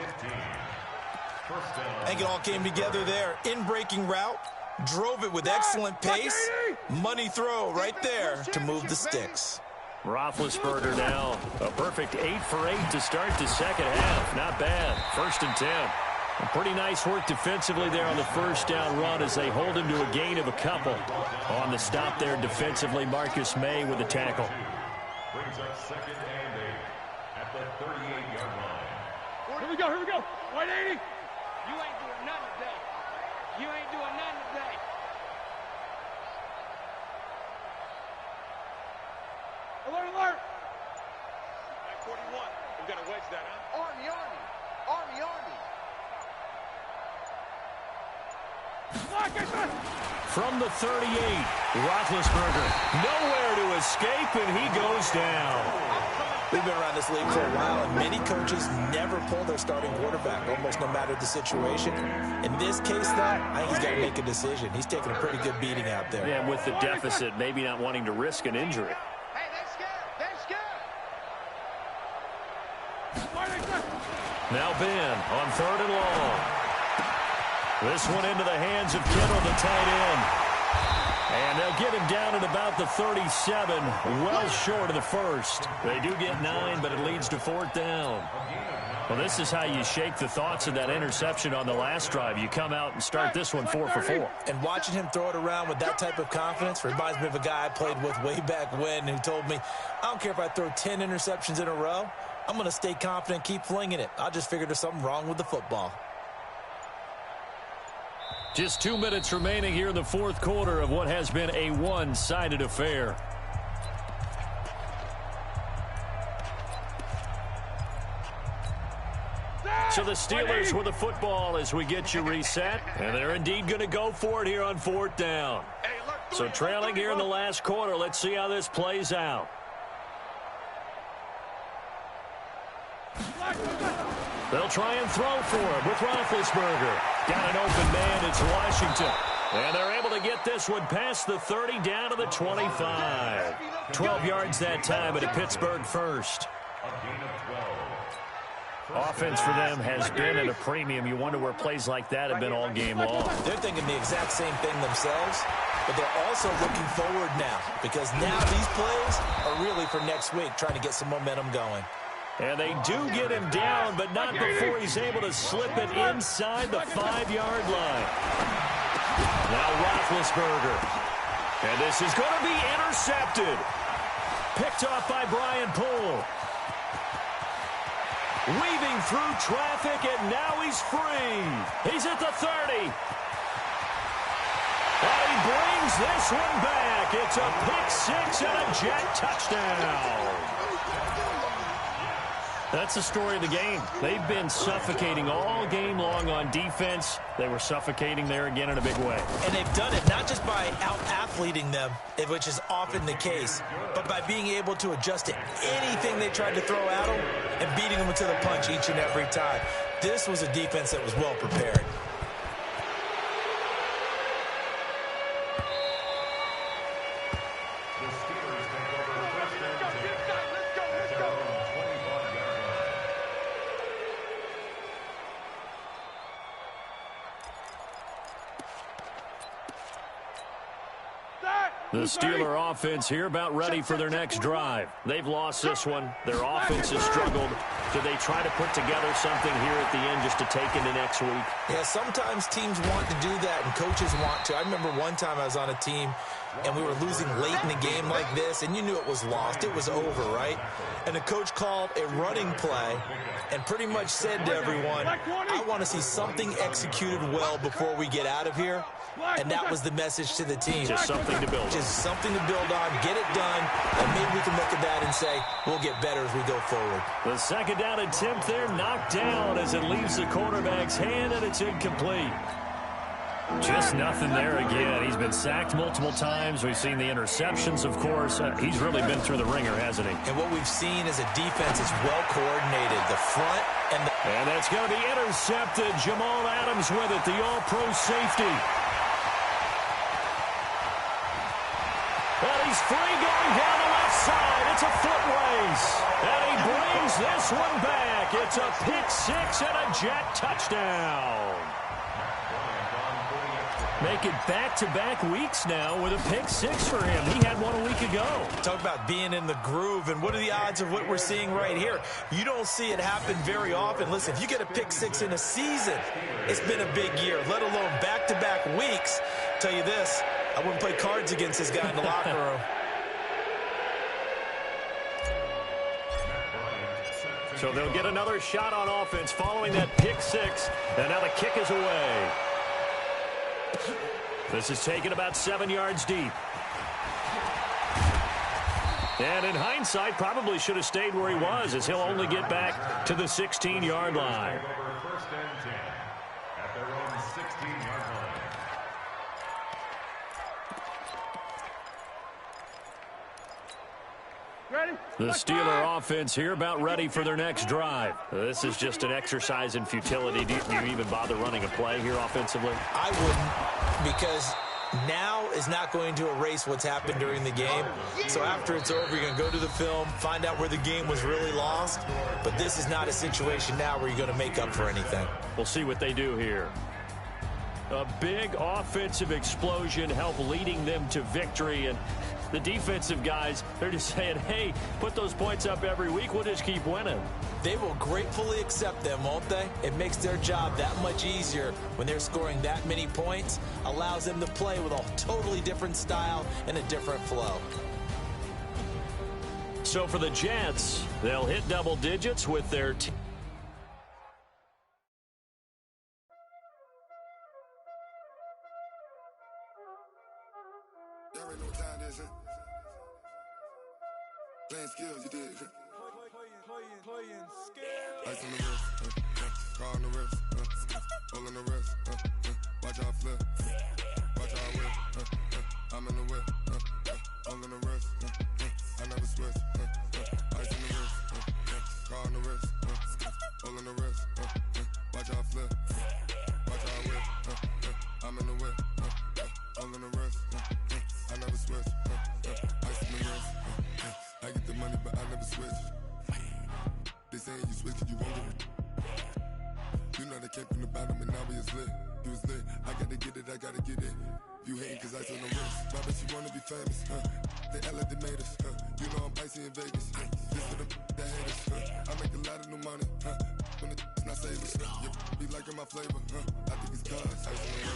I think it all came together there. In-breaking route. Drove it with excellent pace. Money throw right there to move the sticks. Roethlisberger now. A perfect 8 for 8 to start the second half. Not bad. 1st and 10. A pretty nice work defensively there on the first down run as they hold him to a gain of a couple. On the stop there defensively, Marcus May with the tackle. Brings up 2nd and 8 at the 38-yard line. Here we go. 180. You ain't doing nothing today. You ain't doing nothing today. Alert. 41. We got to wedge that, huh? Army. from the 38. Roethlisberger nowhere to escape, and he goes down. We've been around this league for a while, and many coaches never pull their starting quarterback, almost no matter the situation. In this case, though, I think he's got to make a decision. He's taking a pretty good beating out there. Yeah, and with the deficit, maybe not wanting to risk an injury. Hey, they're scared. They're scared. Now Ben on 3rd and long. This one into the hands of Kittle, the tight end. And they'll get him down at about the 37, well short of the first. They do get 9, but it leads to 4th down. Well, this is how you shake the thoughts of that interception on the last drive. You come out and start this one 4 for 4. And watching him throw it around with that type of confidence reminds me of a guy I played with way back when who told me, I don't care if I throw 10 interceptions in a row. I'm going to stay confident, keep flinging it. I just figured there's something wrong with the football. Just 2 minutes remaining here in the 4th quarter of what has been a one-sided affair. So the Steelers with the football as we get you reset. And they're indeed going to go for it here on 4th down. So trailing here in the last quarter. Let's see how this plays out. They'll try and throw for it with Roethlisberger. Got an open man. It's Washington. And they're able to get this one past the 30 down to the 25. 12 yards that time at a Pittsburgh first. Offense for them has been at a premium. You wonder where plays like that have been all game long. They're thinking the exact same thing themselves, but they're also looking forward now because now these plays are really for next week, trying to get some momentum going. And they do get him down, but not before he's able to slip it inside the 5-yard line. Now Roethlisberger. And this is going to be intercepted. Picked off by Brian Poole. Weaving through traffic, and now he's free. He's at the 30. And he brings this one back. It's a pick 6 and a Jet touchdown. That's the story of the game. They've been suffocating all game long on defense. They were suffocating there again in a big way. And they've done it not just by out-athleting them, which is often the case, but by being able to adjust to anything they tried to throw at them and beating them to the punch each and every time. This was a defense that was well prepared. The Steeler offense here about ready for their next drive. They've lost this one. Their offense has struggled. Do they try to put together something here at the end just to take into next week? Yeah, sometimes teams want to do that and coaches want to. I remember one time I was on a team and we were losing late in the game like this, and you knew it was lost. It was over, right? And the coach called a running play and pretty much said to everyone, I want to see something executed well before we get out of here. And that was the message to the team. Just something to build on. Just something to build on, get it done, and maybe we can look at that and say, we'll get better as we go forward. The second down attempt there knocked down as it leaves the quarterback's hand, and it's incomplete. Just nothing there again. He's been sacked multiple times. We've seen the interceptions, of course. He's really been through the ringer, hasn't he? And what we've seen is a defense that's well coordinated. The front and the... And that's going to be intercepted. Jamal Adams with it, the all-pro safety. And he's free going down the left side. It's a foot race. And he brings this one back. It's a pick 6 and a Jet touchdown. Make it back-to-back weeks now with a pick 6 for him. He had one a week ago. Talk about being in the groove, and what are the odds of what we're seeing right here? You don't see it happen very often. Listen, if you get a pick 6 in a season, it's been a big year, let alone back-to-back weeks. I'll tell you this, I wouldn't play cards against this guy in the locker room. So they'll get another shot on offense following that pick 6, and now the kick is away. This is taken about 7 yards deep. And in hindsight, probably should have stayed where he was, as he'll only get back to the 16-yard line. The Steeler offense here about ready for their next drive. This is just an exercise in futility. Do you even bother running a play here offensively? I wouldn't, because now is not going to erase what's happened during the game. So after it's over, you're going to go to the film, find out where the game was really lost. But this is not a situation now where you're going to make up for anything. We'll see what they do here. A big offensive explosion helped leading them to victory. And the defensive guys, they're just saying, hey, put those points up every week. We'll just keep winning. They will gratefully accept them, won't they? It makes their job that much easier when they're scoring that many points. Allows them to play with a totally different style and a different flow. So for the Jets, they'll hit double digits with their team. Playing skills, you did. Playing skills. Ice on the wrist, car on the wrist, hole in the wrist, watch out flip, watch out whip, I'm in the whip, hole in the wrist, I never switch, ice on the wrist, car on the wrist, hole in the wrist, watch out flip, watch out whip, I'm in the whip, hole in the wrist, I never switch, ice on the wrist. I get the money, but I never switch. They saying you switch cause you won't get it. You know they came from the bottom and now we is lit. You was lit, I gotta get it, I gotta get it. You hating cause I on the wrist. Why bet you wanna be famous, They act like they made us, You know I'm icy in Vegas, Just for the that hate us, I make a lot of new money, When it's not savers, be liking my flavor, I think it's cause ice on the wrist.